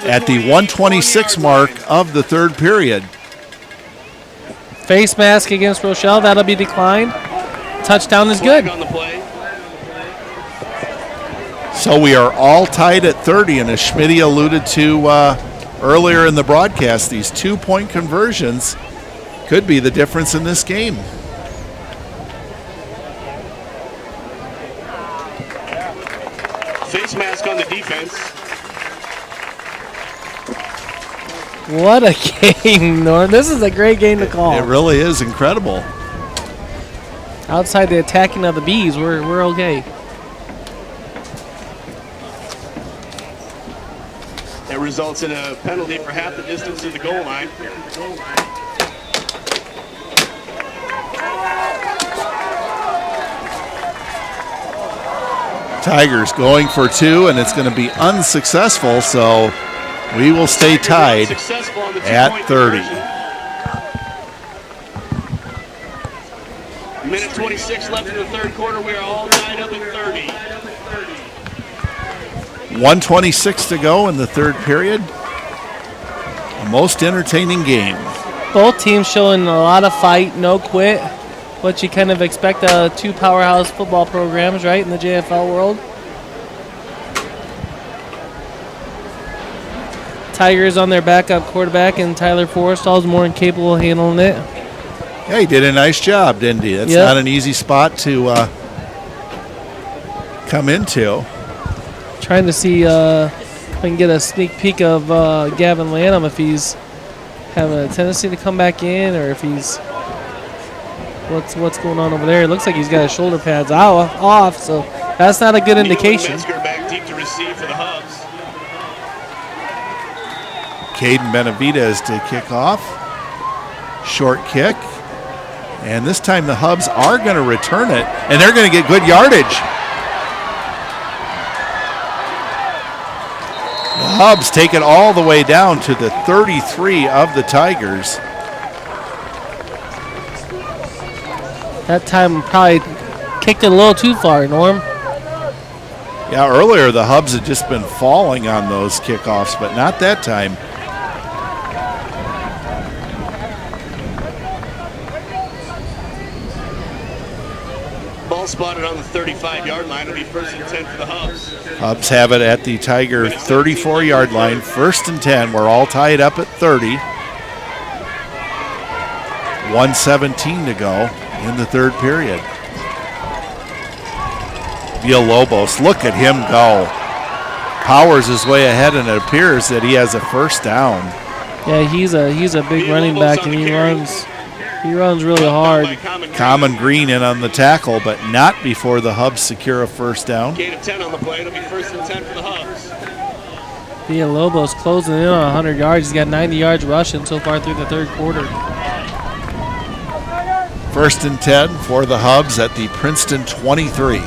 C: at the 126 mark of the third period.
D: Face mask against Rochelle, that'll be declined. Touchdown is good.
C: So we are all tied at 30, and as Schmitty alluded to earlier in the broadcast, these 2-point conversions could be the difference in this game.
A: Face mask on the defense.
D: What a game, Norm. This is a great game to call.
C: It really is incredible.
D: Outside the attacking of the bees, we're okay.
A: That results in a penalty for half the distance to the goal line.
C: Tigers going for 2, and it's going to be unsuccessful, so we will stay tied at 30.
A: Minute 26 left in the third quarter. We are all tied up at 30.
C: 1:26 to go in the third period. A most entertaining game.
D: Both teams showing a lot of fight, no quit. What you kind of expect two powerhouse football programs, right, in the JFL world. Tigers on their backup quarterback, and Tyler Forrestall is more than capable of handling it.
C: Yeah, he did a nice job, didn't he? That's not an easy spot to come into.
D: Trying to see if I can get a sneak peek of Gavin Lanham, if he's having a tendency to come back in, or if he's what's going on over there. It looks like he's got his shoulder pads off, so that's not a good indication.
A: Back deep to receive for the Hubs.
C: Caden Benavidez to kick off. Short kick. And this time the Hubs are going to return it, and they're going to get good yardage. The Hubs take it all the way down to the 33 of the Tigers.
D: That time probably kicked it a little too far, Norm.
C: Yeah, earlier the Hubs had just been falling on those kickoffs, but not that time.
A: Ball spotted on the 35-yard line. It'll be 1st and 10 for the Hubs.
C: Hubs have it at the Tiger 34-yard line, 1st and 10. We're all tied up at 30. 1:17 to go in the third period. Villalobos, look at him go. Powers his way ahead, and it appears that he has a first down.
D: Yeah, he's a big running back, and he runs really hard.
C: Common Green in on the tackle, but not before the Hubs secure a first down.
A: Gain of 10 on the play. It'll be 1st and 10 for the Hubs.
D: Villalobos closing in on 100 yards. He's got 90 yards rushing so far through the third quarter.
C: 1st and 10 for the Hubs at the Princeton 23.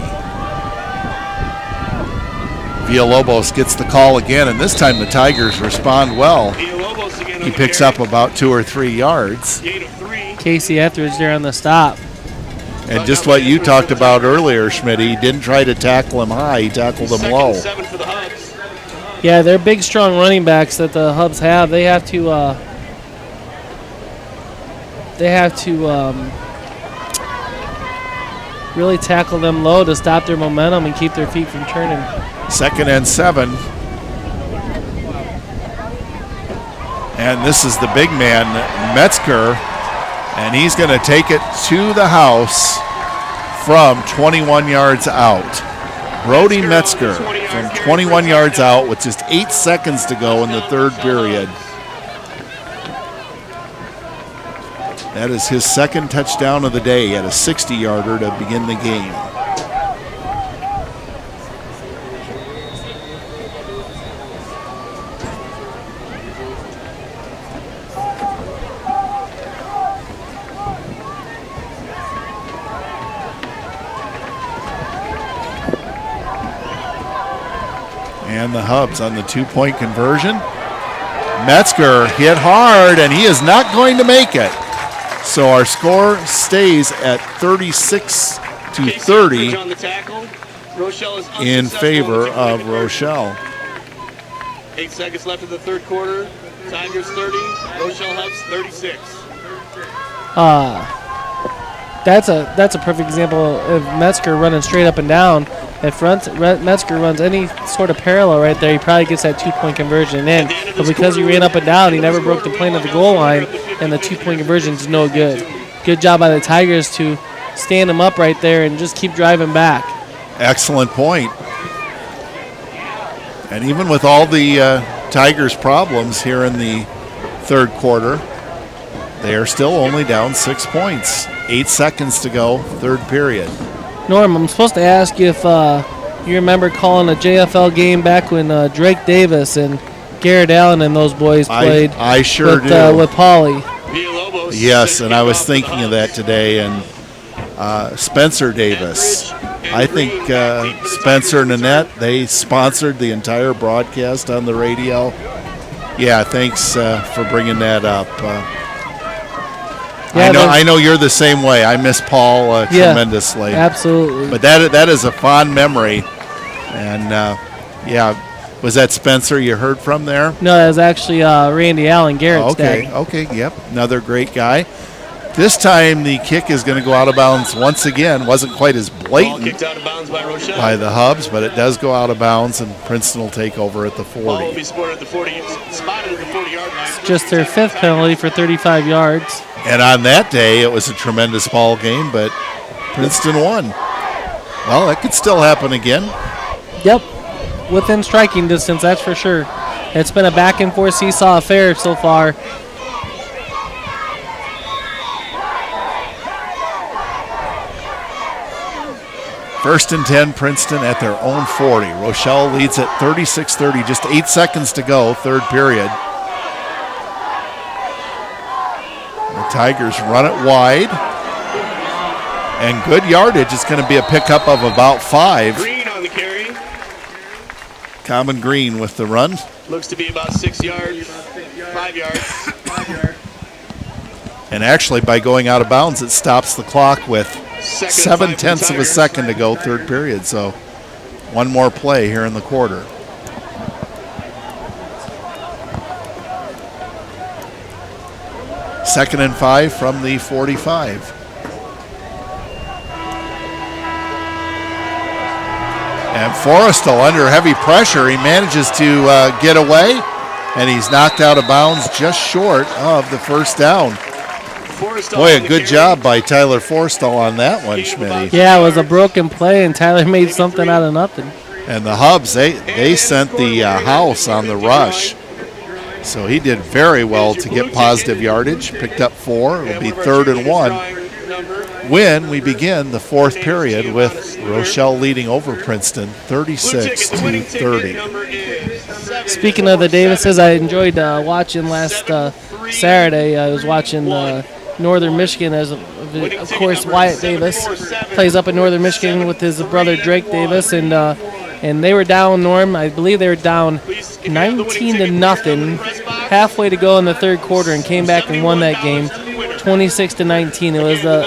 C: Villalobos gets the call again, and this time the Tigers respond well. He picks up about 2 or 3 yards.
D: Casey Etheridge there on the stop.
C: And just what you talked about earlier, Schmidt, he didn't try to tackle him high, he tackled him low.
D: Yeah, they're big, strong running backs that the Hubs have. They have to really tackle them low to stop their momentum and keep their feet from turning.
C: 2nd and 7. And this is the big man, Metzger, and he's going to take it to the house from 21 yards out. Brody Metzger from 21 yards out with just 8 seconds to go in the third period. That is his second touchdown of the day at a 60-yarder to begin the game. And the Hubs on the 2-point conversion. Metzger hit hard, and he is not going to make it. So our score stays at 36-30 in favor of Rochelle.
A: 8 seconds left in the third quarter. Tigers 30, Rochelle Hubs 36.
D: That's a perfect example of Metzger running straight up and down. If Metzger runs any sort of parallel right there, he probably gets that 2-point conversion in. But because he ran up and down, he never broke the plane of the goal line, and the 2-point conversion is no good. Good job by the Tigers to stand him up right there and just keep driving back.
C: Excellent point. And even with all the Tigers' problems here in the third quarter, they are still only down 6 points. 8 seconds to go, third period.
D: Norm, I'm supposed to ask you if you remember calling a JFL game back when Drake Davis and Garrett Allen and those boys played.
C: I sure do.
D: With Pauly.
C: Yes, and I was thinking of that today. And Spencer Davis. I think Spencer and Annette, they sponsored the entire broadcast on the radio. Yeah, thanks for bringing that up. I know you're the same way. I miss Paul tremendously.
D: Absolutely.
C: But that is a fond memory. And, was that Spencer you heard from there?
D: No, that was actually Randy Allen, Garrett's dad.
C: Okay, yep. Another great guy. This time the kick is going to go out of bounds once again. Wasn't quite as
A: Ball
C: blatant
A: kicked out of bounds by Rochelle.
C: by the Hubs, but it does go out of bounds, and Princeton will take over at the
A: Ball will
C: 40.
A: be spotted at the 40-yard line.
D: Just their 5th penalty for 35 yards.
C: And on that day, it was a tremendous ball game, but Princeton won. Well, that could still happen again.
D: Yep, within striking distance, that's for sure. It's been a back and forth seesaw affair so far.
C: First and 10, Princeton at their own 40. Rochelle leads at 36-30, just 8 seconds to go, third period. The Tigers run it wide. And good yardage. It's going to be a pickup of about 5.
A: Green on the carry.
C: Common Green with the run.
A: Looks to be about 6 yards, 5 yards.
C: And actually, by going out of bounds, it stops the clock with 7/10 of a second to go, third period. So one more play here in the quarter. Second and 5 from the 45. And Forrestal under heavy pressure. He manages to get away, and he's knocked out of bounds just short of the first down. Boy, a good job by Tyler Forrestal on that one, Schmitty.
D: Yeah, it was a broken play, and Tyler made something out of nothing.
C: And the Hubs, they sent the house on the rush. So he did very well to get positive yardage. Picked up 4. It'll be 3rd and 1. When we begin the fourth period with Rochelle leading over Princeton 36-30.
D: Speaking of the Davises, I enjoyed watching last Saturday. I was watching Northern Michigan, as of course Wyatt Davis plays up in Northern Michigan with his brother Drake Davis, and they were down, Norm. I believe they were down 19-0, halfway to go in the third quarter, and came back and won that game 26-19. It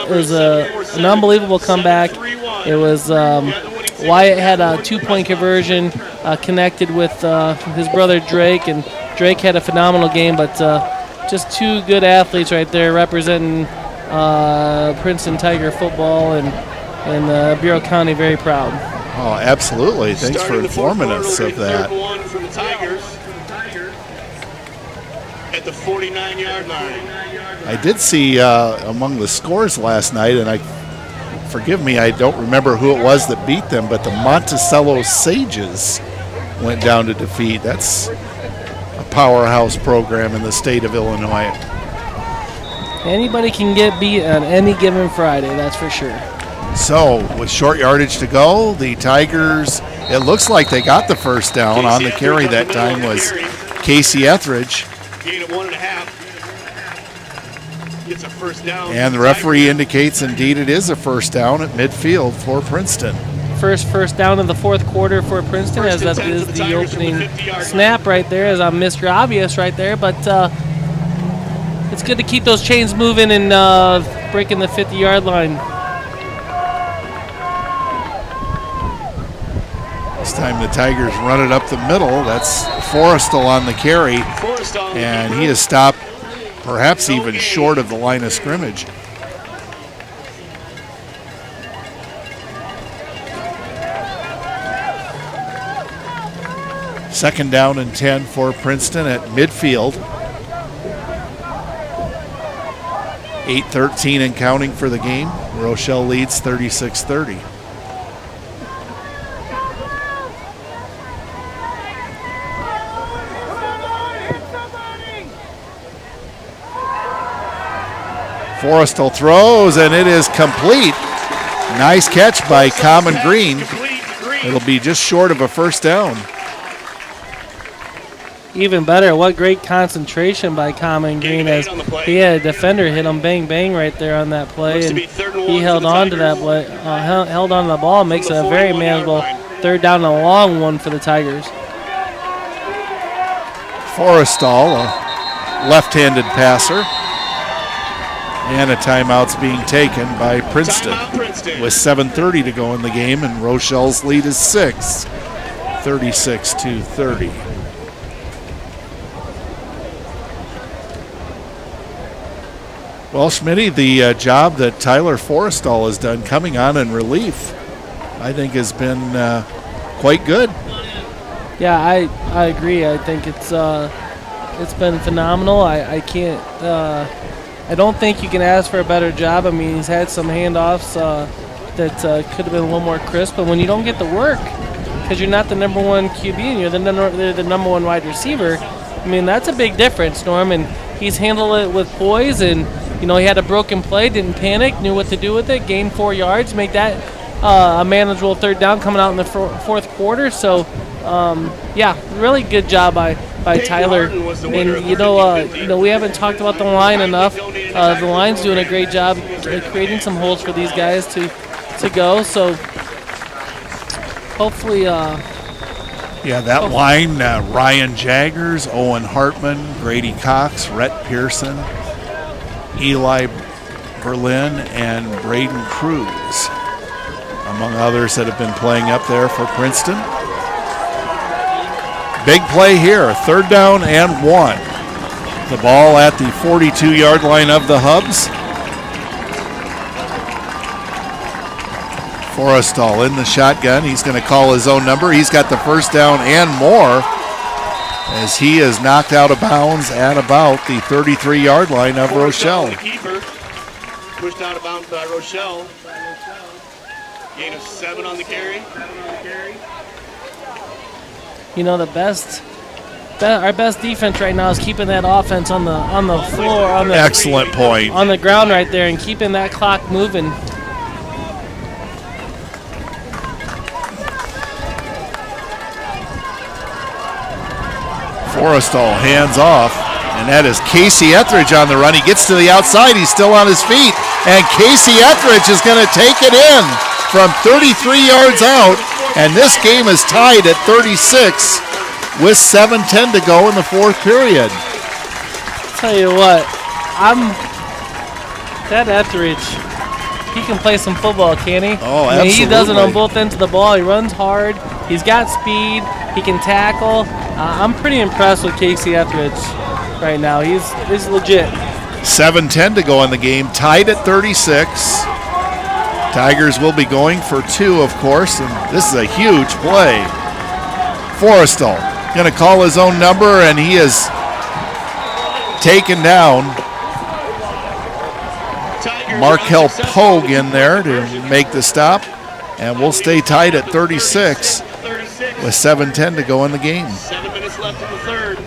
D: was an unbelievable comeback. It was Wyatt had a 2-point conversion connected with his brother Drake, and Drake had a phenomenal game, but just two good athletes right there representing Princeton Tiger football, and Bureau County very proud.
C: Oh, absolutely. Thanks for informing us of that.
A: For the Tigers at the 49-yard line.
C: I did see among the scores last night, and forgive me, I don't remember who it was that beat them, but the Monticello Sages went down to defeat. That's a powerhouse program in the state of Illinois.
D: Anybody can get beat on any given Friday, that's for sure.
C: So, with short yardage to go, the Tigers, it looks like they got the first down. On the carry that time was Casey Etheridge.
A: Gain of 1.5. Gets a first down.
C: And the referee indicates indeed it is a first down at midfield for Princeton.
D: First down in the fourth quarter for Princeton, as that is the opening snap right there, as I'm Mr. Obvious right there. But it's good to keep those chains moving and breaking the 50-yard line.
C: This time the Tigers run it up the middle. That's Forrestal on the carry, and he is stopped perhaps even short of the line of scrimmage. Second down and 10 for Princeton at midfield. 8:13 and counting for the game. Rochelle leads 36-30. Forrestal throws, and it is complete. Nice catch by Common Green. It'll be just short of a first down.
D: Even better, what great concentration by Common Green, as he had a defender hit him bang bang right there on that play, and he held on to that play, held on to the ball, makes it a very manageable third down and a long one for the Tigers.
C: Forrestal, a left-handed passer. And a timeout's being taken by Princeton with 7:30 to go in the game, and Rochelle's lead is 6, 36-30. Well, Schmitty, the job that Tyler Forrestal has done coming on in relief, I think has been quite good.
D: Yeah, I agree. I think it's been phenomenal. I can't. I don't think you can ask for a better job. I mean, he's had some handoffs that could have been a little more crisp, but when you don't get the work, because you're not the number one QB and you're the number one wide receiver, I mean, that's a big difference, Norm. And he's handled it with poise, and he had a broken play, didn't panic, knew what to do with it, gained 4 yards, make that a manageable third down coming out in the fourth quarter. So, yeah, really good job by Tyler. And we haven't talked about the line enough. The line's doing a great job creating some holes for these guys to go. So hopefully.
C: Yeah, that line: Ryan Jaggers, Owen Hartman, Grady Cox, Rhett Pearson, Eli Berlin, and Braden Cruz, among others that have been playing up there for Princeton. Big play here, 3rd down and 1. The ball at the 42-yard line of the Hubs. Forrestal in the shotgun. He's going to call his own number. He's got the 1st down and more as he is knocked out of bounds at about the 33-yard line of Rochelle.
A: Pushed out of bounds by Rochelle. Gain of 7 on the carry.
D: Our best defense right now is keeping that offense on the floor,
C: excellent point,
D: on the ground right there, and keeping that clock moving.
C: Forrestal hands off, and that is Casey Etheridge on the run. He gets to the outside. He's still on his feet, and Casey Etheridge is going to take it in from 33 yards out, and this game is tied at 36 with 7:10 to go in the 4th period.
D: Tell you what, that Etheridge, he can play some football, can he?
C: Oh, absolutely.
D: He does it on both ends of the ball. He runs hard. He's got speed. He can tackle. I'm pretty impressed with Casey Etheridge right now. He's legit.
C: 7:10 to go in the game, tied at 36. Tigers will be going for 2, of course, and this is a huge play. Forrestal going to call his own number, and he is taken down. Markel Pogue in there to make the stop, and we'll stay tied at 36 with 7:10 to go in the game.
A: 7 minutes left in the 3rd.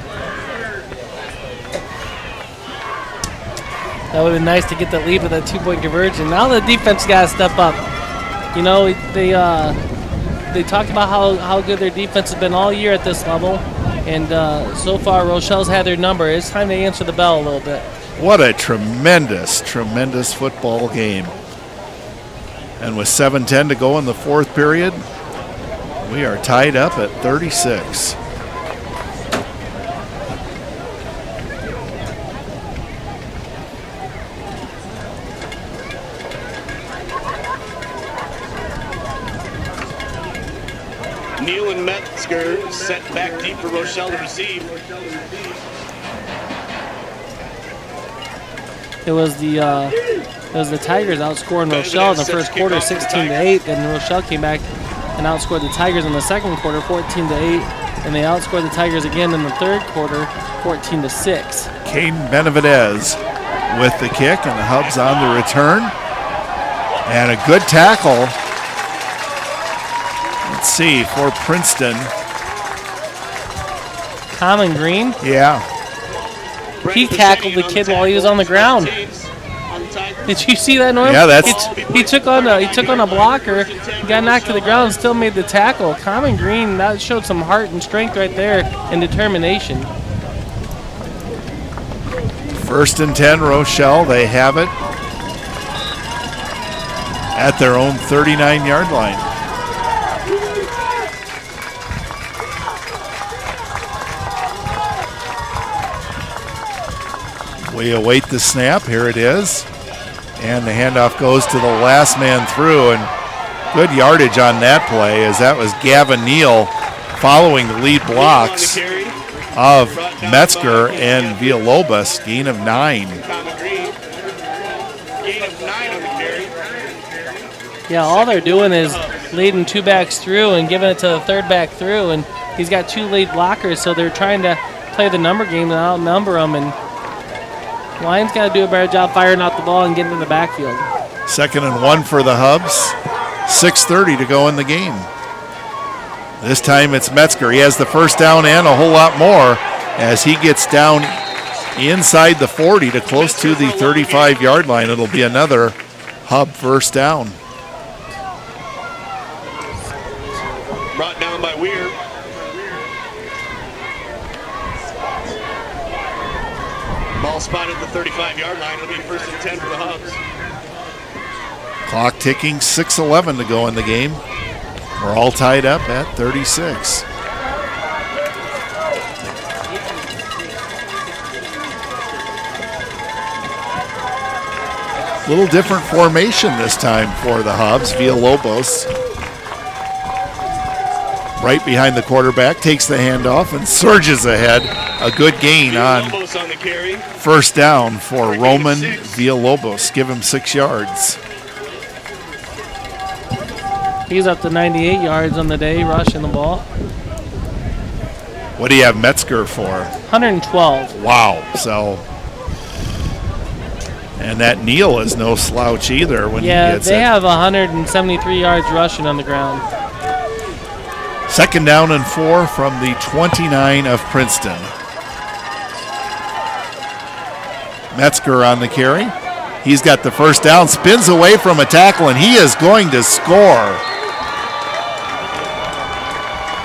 D: That would have been nice to get the lead with that 2-point conversion. Now the defense got to step up. They talked about how good their defense has been all year at this level, and so far Rochelle's had their number. It's time to answer the bell a little bit.
C: What a tremendous, tremendous football game. And with 7:10 to go in the 4th period, we are tied up at 36.
A: Neal and Metzger set back deep for Rochelle to receive.
D: It was the Tigers outscoring Rochelle in the first quarter 16-8. Then Rochelle came back and outscored the Tigers in the second quarter 14-8. And they outscored the Tigers again in the 3rd quarter 14-6.
C: Caden Benavidez with the kick, and the Hubs on the return. And a good tackle. Let's see, for Princeton.
D: Common Green?
C: Yeah.
D: He tackled the kid while he was on the ground. Did you see that, Norm?
C: Yeah,
D: he took on a blocker, got knocked to the ground, and still made the tackle. Common Green, that showed some heart and strength right there and determination.
C: 1st and 10, Rochelle. They have it at their own 39-yard line. We await the snap. Here it is. And the handoff goes to the last man through. And good yardage on that play, as that was Gavin Neal following the lead blocks of Metzger and Villalobos. Gain of 9.
A: 9 on the carry.
D: Yeah, all they're doing is leading 2 backs through and giving it to the 3rd back through, and he's got 2 lead blockers, so they're trying to play the number game and outnumber them, and Lions got to do a better job firing out the ball and getting in the backfield.
C: 2nd and 1 for the Hubs. 6:30 to go in the game. This time it's Metzger. He has the first down and a whole lot more as he gets down inside the 40 to close to the 35-yard line. It'll be another Hub first down.
A: Brought down by Weir. Ball spotted at the 35-yard line. It'll be 1st and 10 for the Hubs.
C: Clock ticking, 6:11 to go in the game. We're all tied up at 36. Little different formation this time for the Hubs. Villalobos right behind the quarterback, takes the handoff and surges ahead. A good gain on first down for Roman Villalobos. Give him 6 yards.
D: He's up to 98 yards on the day, rushing the ball.
C: What do you have Metzger for?
D: 112.
C: Wow. So, and that Neal is no slouch either when he gets
D: they have 173 yards rushing on the ground.
C: 2nd down and 4 from the 29 of Princeton. Metzger on the carry. He's got the first down, spins away from a tackle, and he is going to score.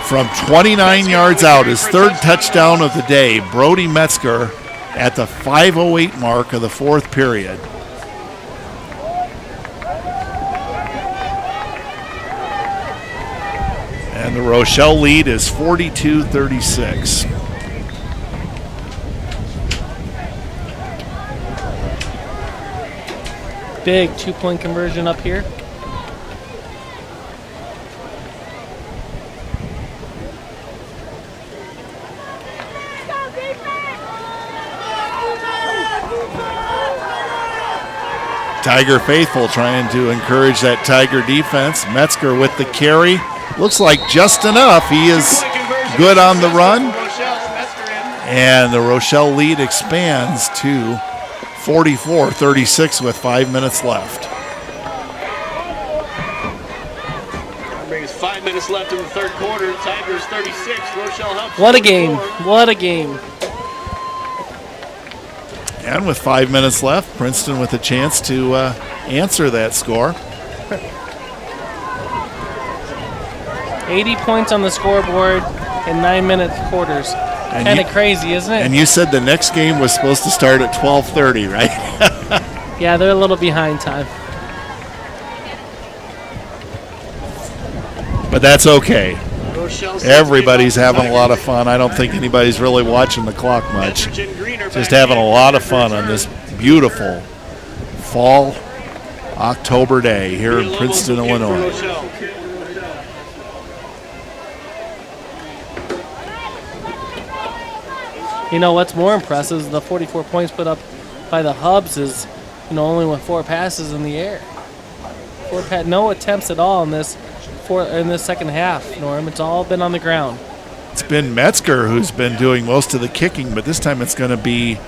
C: From 29 yards out, his 3rd touchdown of the day, Brody Metzger at the 5:08 mark of the 4th period. And the Rochelle lead is 42-36.
D: Big 2-point conversion up here.
C: Tiger faithful trying to encourage that Tiger defense. Metzger with the carry. Looks like just enough. He is good on the run. And the Rochelle lead expands to 44-36 with 5 minutes left.
A: There's 5 minutes left in the 3rd quarter. Tigers 36, Rochelle Hubs.
D: What a game. What a game.
C: And with 5 minutes left, Princeton with a chance to answer that score.
D: 80 points on the scoreboard in 9-minute quarters. Kind of crazy, isn't it?
C: And you said the next game was supposed to start at 12:30, right?
D: Yeah, they're a little behind time.
C: But that's okay. Everybody's having a lot of fun. I don't think anybody's really watching the clock much. Just having a lot of fun on this beautiful fall October day here in Princeton, Illinois.
D: You know, what's more impressive is the 44 points put up by the Hubs is, only with 4 passes in the air. No attempts at all in this second half, Norm. It's all been on the ground.
C: It's been Metzger who's been doing most of the kicking, but this time it's going to be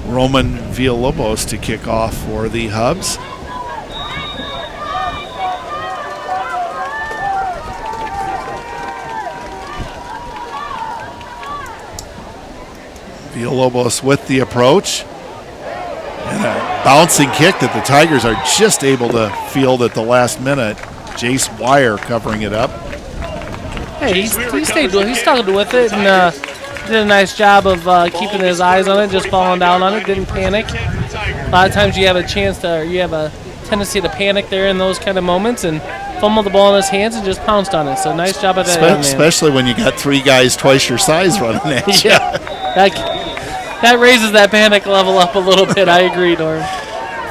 C: Roman Villalobos to kick off for the Hubs. Villalobos with the approach. And a bouncing kick that the Tigers are just able to field at the last minute. Jace Wire covering it up.
D: Hey, he struggled with it and did a nice job of keeping his eyes on it, just falling down on it, didn't panic. A lot of times you have a tendency to panic there in those kind of moments and fumble the ball in his hands and just pounced on it. So nice job of that young man.
C: Especially when you got 3 guys twice your size running at you.
D: Yeah, that raises that panic level up a little bit. I agree, Norm.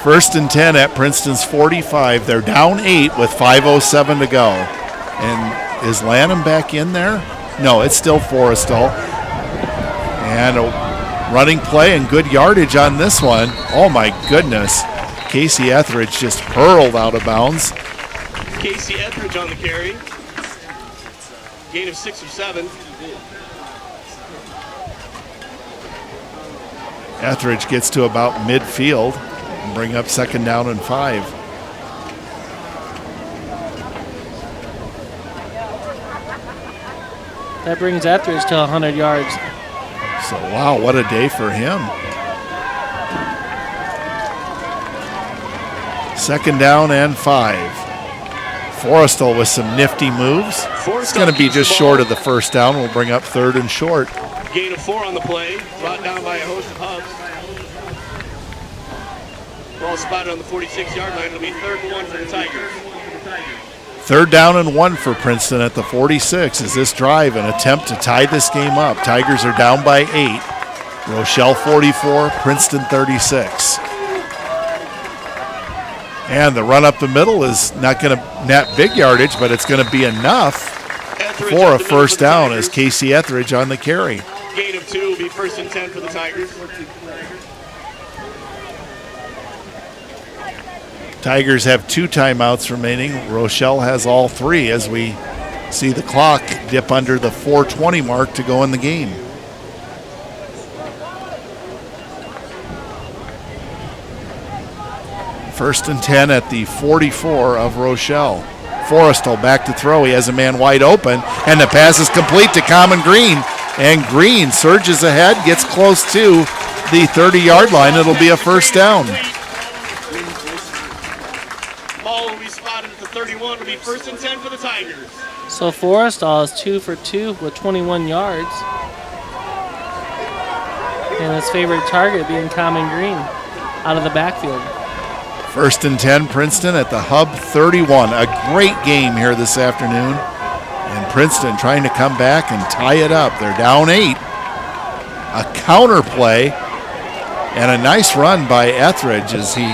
C: 1st and 10 at Princeton's 45. They're down 8 with 5:07 to go. And is Lanham back in there? No, it's still Forrestal. And a running play and good yardage on this one. Oh, my goodness. Casey Etheridge just hurled out of bounds.
A: Casey Etheridge on the carry. Gain of 6 or 7.
C: Etheridge gets to about midfield and bring up 2nd down and 5.
D: That brings Etheridge to 100 yards.
C: So, wow, what a day for him. 2nd down and 5. Forrestal with some nifty moves. It's going to be just short of the 1st down. We'll bring up 3rd and short.
A: Gain of 4 on the play, brought down by a host of Hubs. Ball spotted on the 46-yard line. It'll be 3rd and 1 for the Tigers.
C: 3rd down and 1 for Princeton at the 46. Is this drive an attempt to tie this game up? Tigers are down by 8. Rochelle 44, Princeton 36. And the run up the middle is not going to net big yardage, but it's going to be enough for a 1st down as Casey Etheridge on the carry.
A: Gain of 2 will be 1st and 10 for the Tigers.
C: Tigers have 2 timeouts remaining. Rochelle has all 3 as we see the clock dip under the 4:20 mark to go in the game. First and 10 at the 44 of Rochelle. Forrestal back to throw. He has a man wide open, and the pass is complete to Common Green. And Green surges ahead, gets close to the 30-yard line. It'll be a 1st down.
A: Ball will be spotted at the 31. It'll be 1st and 10 for the Tigers.
D: So Forrestal is 2 for 2 with 21 yards. And his favorite target being Common Green out of the backfield.
C: 1st and 10, Princeton at the Hub 31. A great game here this afternoon. And Princeton trying to come back and tie it up. They're down 8. A counter play and a nice run by Etheridge as he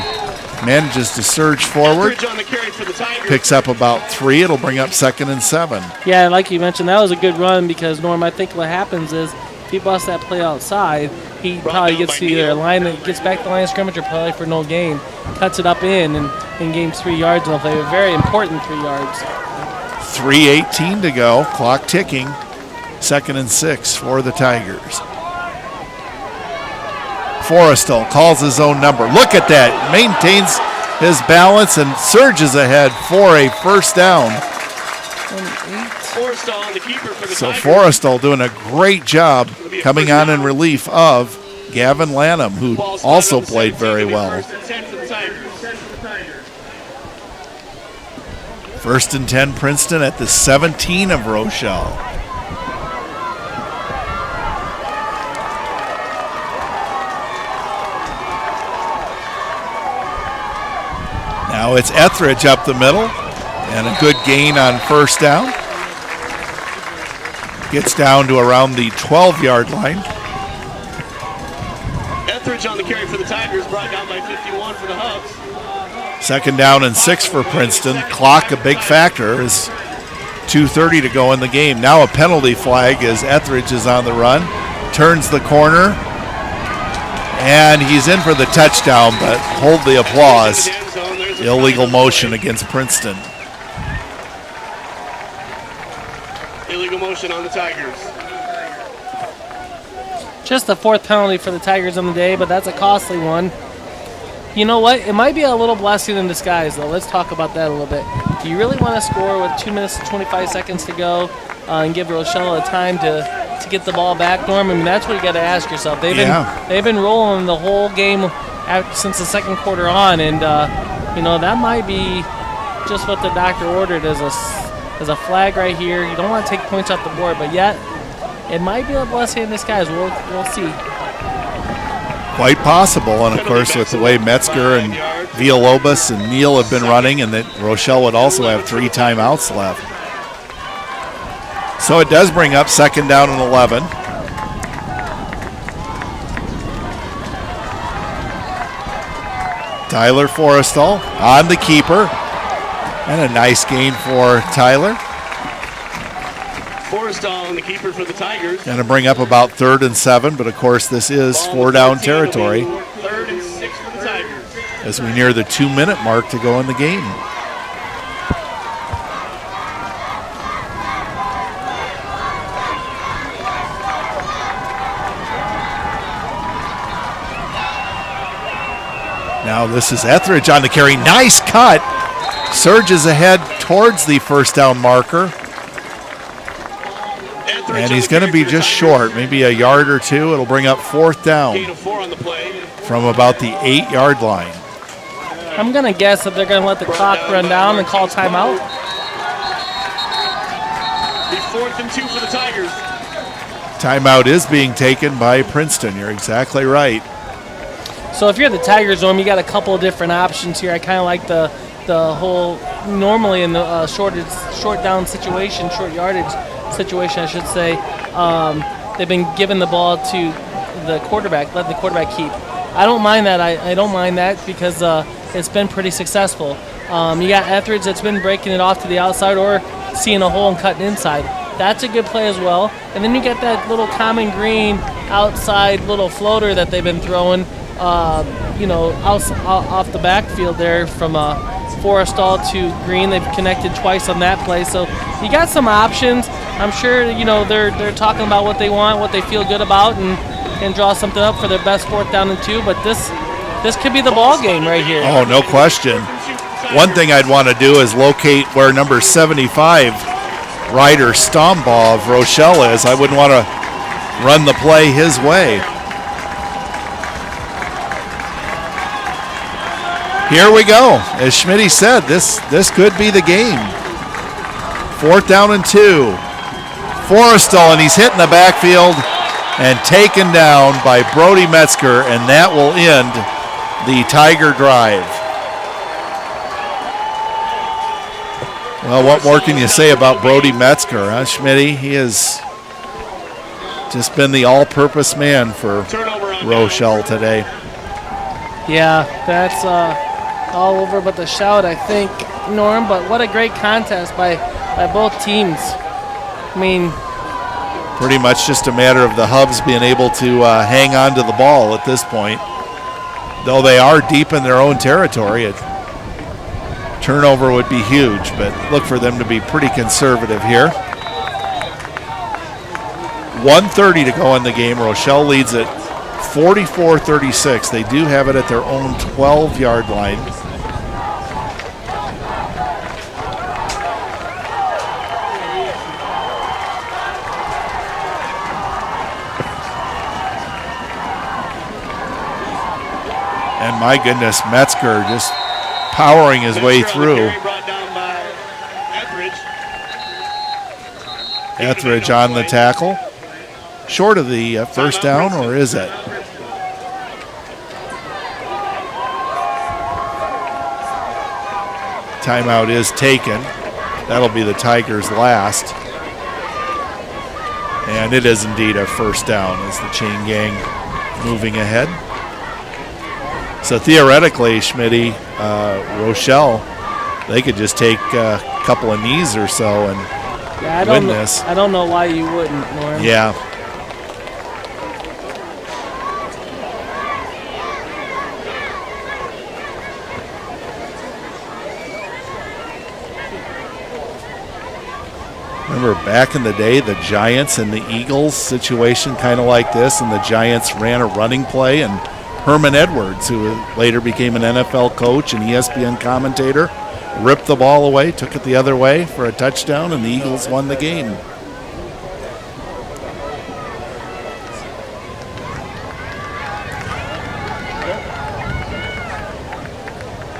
C: manages to surge forward.
A: Etheridge on the carry for the Tigers.
C: Picks up about 3. It'll bring up 2nd and 7.
D: Yeah, like you mentioned, that was a good run because, Norm, I think what happens is if he busts that play outside, he probably gets to either a line that gets back to the line of scrimmage or probably for no gain, cuts it up in and gains 3 yards on the play. A very important 3 yards.
C: 3:18 to go, clock ticking. 2nd and 6 for the Tigers. Forrestal calls his own number. Look at that. Maintains his balance and surges ahead for a 1st down.
A: Forrestal, the keeper for the
C: So
A: Tigers.
C: Forrestal doing a great job coming on in relief of Gavin Lanham, who also played very well.
A: 1st and 10 for the Tigers.
C: 1st and 10 Princeton at the 17 of Rochelle. Now it's Etheridge up the middle and a good gain on 1st down. Gets down to around the 12-yard line.
A: Etheridge on the carry for the Tigers, brought down by 51 for the Hubs.
C: 2nd down and 6 for Princeton. Clock a big factor as 2:30 to go in the game. Now a penalty flag as Etheridge is on the run. Turns the corner. And he's in for the touchdown, but hold the applause. Illegal motion against Princeton.
A: Illegal motion on the Tigers.
D: Just the 4th penalty for the Tigers on the day, but that's a costly one. You know what? It might be a little blessing in disguise, though. Let's talk about that a little bit. Do you really want to score with 2 minutes and 25 seconds to go and give Rochelle a time to get the ball back, Norm? I mean, that's what you got to ask yourself. They've been rolling the whole game since the 2nd quarter on, and that might be just what the doctor ordered as a flag right here. You don't want to take points off the board, but yet it might be a blessing in disguise. We'll see.
C: Quite possible, and of course with the way Metzger and Villalobos and Neal have been running, and that Rochelle would also have 3 timeouts left. So it does bring up 2nd down and 11. Tyler Forrestal on the keeper, and a nice gain for Tyler.
A: Forrestal and the keeper for the Tigers.
C: Going to bring up about 3rd and 7, but of course this is 4-down territory.
A: 3rd and 6 for the Tigers.
C: as we near the 2-minute mark to go in the game. Now this is Etheridge on the carry. Nice cut. Surges ahead towards the first down marker. And he's going to be just short, maybe a yard or two. It'll bring up 4th down from about the 8-yard line.
D: I'm going to guess that they're going to let the clock run down and call timeout.
A: Be 4th and 2 for the Tigers.
C: Timeout is being taken by Princeton. You're exactly right.
D: So if you're the Tigers, Norm, you got a couple of different options here. I kind of like the whole, normally in the short down situation, short yardage situation, I should say, they've been giving the ball to the quarterback, let the quarterback keep. I don't mind that. I don't mind that because it's been pretty successful. You got Etheridge that's been breaking it off to the outside or seeing a hole and cutting inside. That's a good play as well. And then you got that little Common Green outside little floater that they've been throwing, off the backfield there from Forrestal to Green. They've connected twice on that play. So you got some options. I'm sure, they're talking about what they want, what they feel good about, and draw something up for their best 4th down and 2. But this could be the ball game right here.
C: Oh, no question. One thing I'd want to do is locate where number 75, Ryder Stombaugh of Rochelle is. I wouldn't want to run the play his way. Here we go. As Schmitty said, this could be the game. 4th down and 2. Forrestal, and he's hitting the backfield and taken down by Brody Metzger, and that will end the Tiger drive. Well, what more can you say about Brody Metzger, huh, Schmitty? He has just been the all-purpose man for Rochelle today.
D: Yeah, that's all over but the shout, I think, Norm. But what a great contest by both teams. I mean,
C: pretty much just a matter of the Hubs being able to hang on to the ball at this point. Though they are deep in their own territory, a turnover would be huge, but look for them to be pretty conservative here. 1:30 to go in the game. Rochelle leads it 44-36. They do have it at their own 12-yard line. And my goodness, Metzger just powering his way through. Etheridge on the tackle. Short of the first down, or is it? Timeout is taken. That'll be the Tigers' last. And it is indeed a first down as the chain gang moving ahead. So theoretically, Schmitty, Rochelle, they could just take a couple of knees or so and win this.
D: I don't know why you wouldn't, Norm.
C: Yeah. Remember back in the day, the Giants and the Eagles situation kind of like this, and the Giants ran a running play, and Herman Edwards, who later became an NFL coach and ESPN commentator, ripped the ball away, took it the other way for a touchdown, and the Eagles won the game.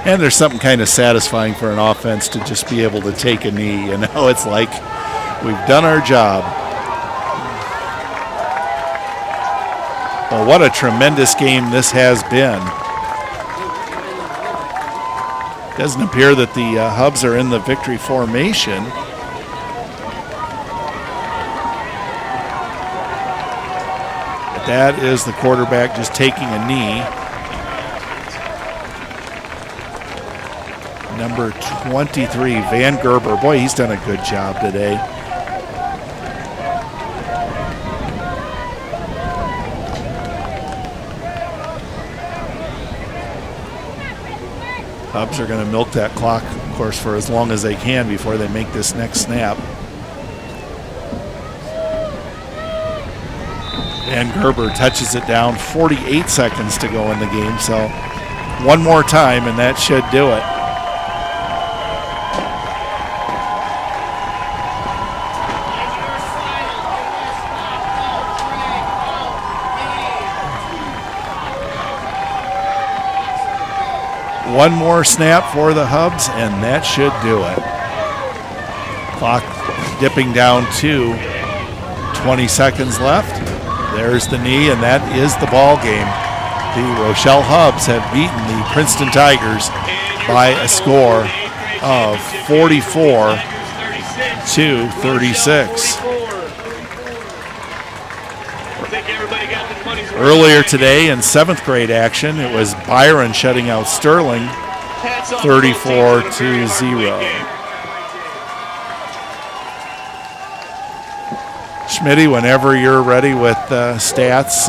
C: And there's something kind of satisfying for an offense to just be able to take a knee. You know, it's like we've done our job. Well, what a tremendous game this has been. Doesn't appear that the Hubs are in the victory formation. But that is the quarterback just taking a knee. Number 23, Van Gerber. Boy, he's done a good job today. Hubs are going to milk that clock, of course, for as long as they can before they make this next snap. Van Gerber touches it down, 48 seconds to go in the game, so one more time and that should do it. One more snap for the Hubs, and that should do it. Clock dipping down to 20 seconds left. There's the knee, and that is the ball game. The Rochelle Hubs have beaten the Princeton Tigers by a score of 44-36. Earlier today in 7th grade action, it was Byron shutting out Sterling 34-0. Schmitty, whenever you're ready with stats,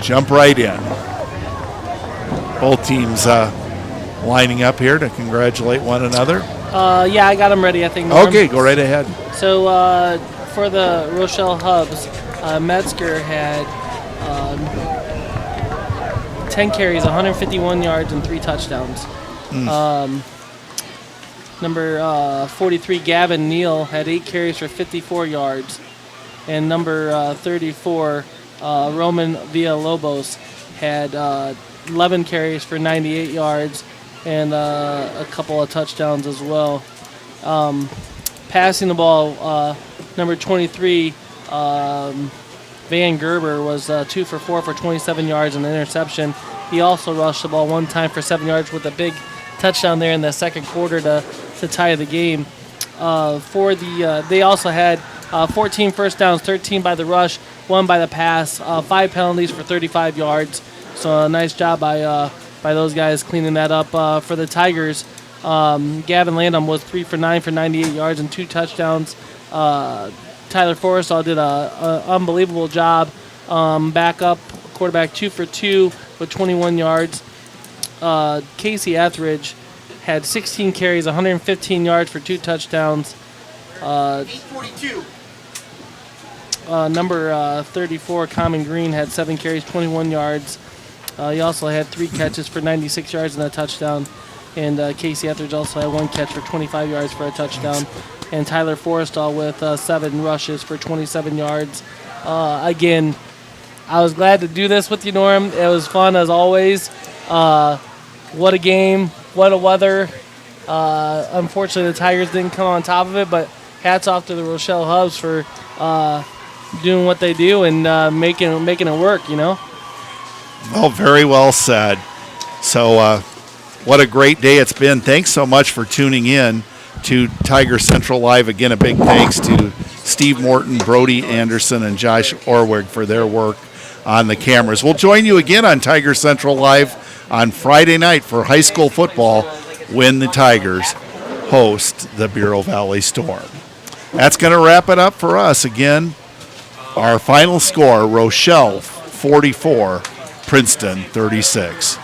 C: jump right in. Both teams lining up here to congratulate one another.
D: Yeah, I got them ready, I think. Norm.
C: Okay, go right ahead.
D: So for the Rochelle Hubs, Metzger had 10 carries, 151 yards, and 3 touchdowns. Number 43, Gavin Neal, had 8 carries for 54 yards. And number 34, Roman Villalobos, had 11 carries for 98 yards and a couple of touchdowns as well. Passing the ball, number 23, Van Gerber was 2 for 4 for 27 yards and an interception. He also rushed the ball one time for 7 yards with a big touchdown there in the second quarter to tie the game. They also had 14 first downs, 13 by the rush, 1 by the pass, 5 penalties for 35 yards. So a nice job by those guys cleaning that up. For the Tigers, Gavin Landum was 3 for 9 for 98 yards and 2 touchdowns. Tyler Forrestal did an unbelievable job. Backup quarterback, 2 for 2 with 21 yards. Casey Etheridge had 16 carries, 115 yards for 2 touchdowns.
A: 842.
D: Number 34, Common Green, had 7 carries, 21 yards. He also had 3 catches for 96 yards and a touchdown. And Casey Etheridge also had 1 catch for 25 yards for a touchdown. And Tyler Forrestal with 7 rushes for 27 yards. Again, I was glad to do this with you, Norm. It was fun as always. What a game. What a weather. Unfortunately, the Tigers didn't come on top of it, but hats off to the Rochelle Hubs for doing what they do and making it work, you know?
C: Well, very well said. So what a great day it's been. Thanks so much for tuning in to Tiger Central Live. Again, a big thanks to Steve Morton, Brody Anderson, and Josh Orwig for their work on the cameras. We'll join you again on Tiger Central Live on Friday night for high school football when the Tigers host the Bureau Valley Storm. That's going to wrap it up for us. Again, our final score, Rochelle 44, Princeton 36.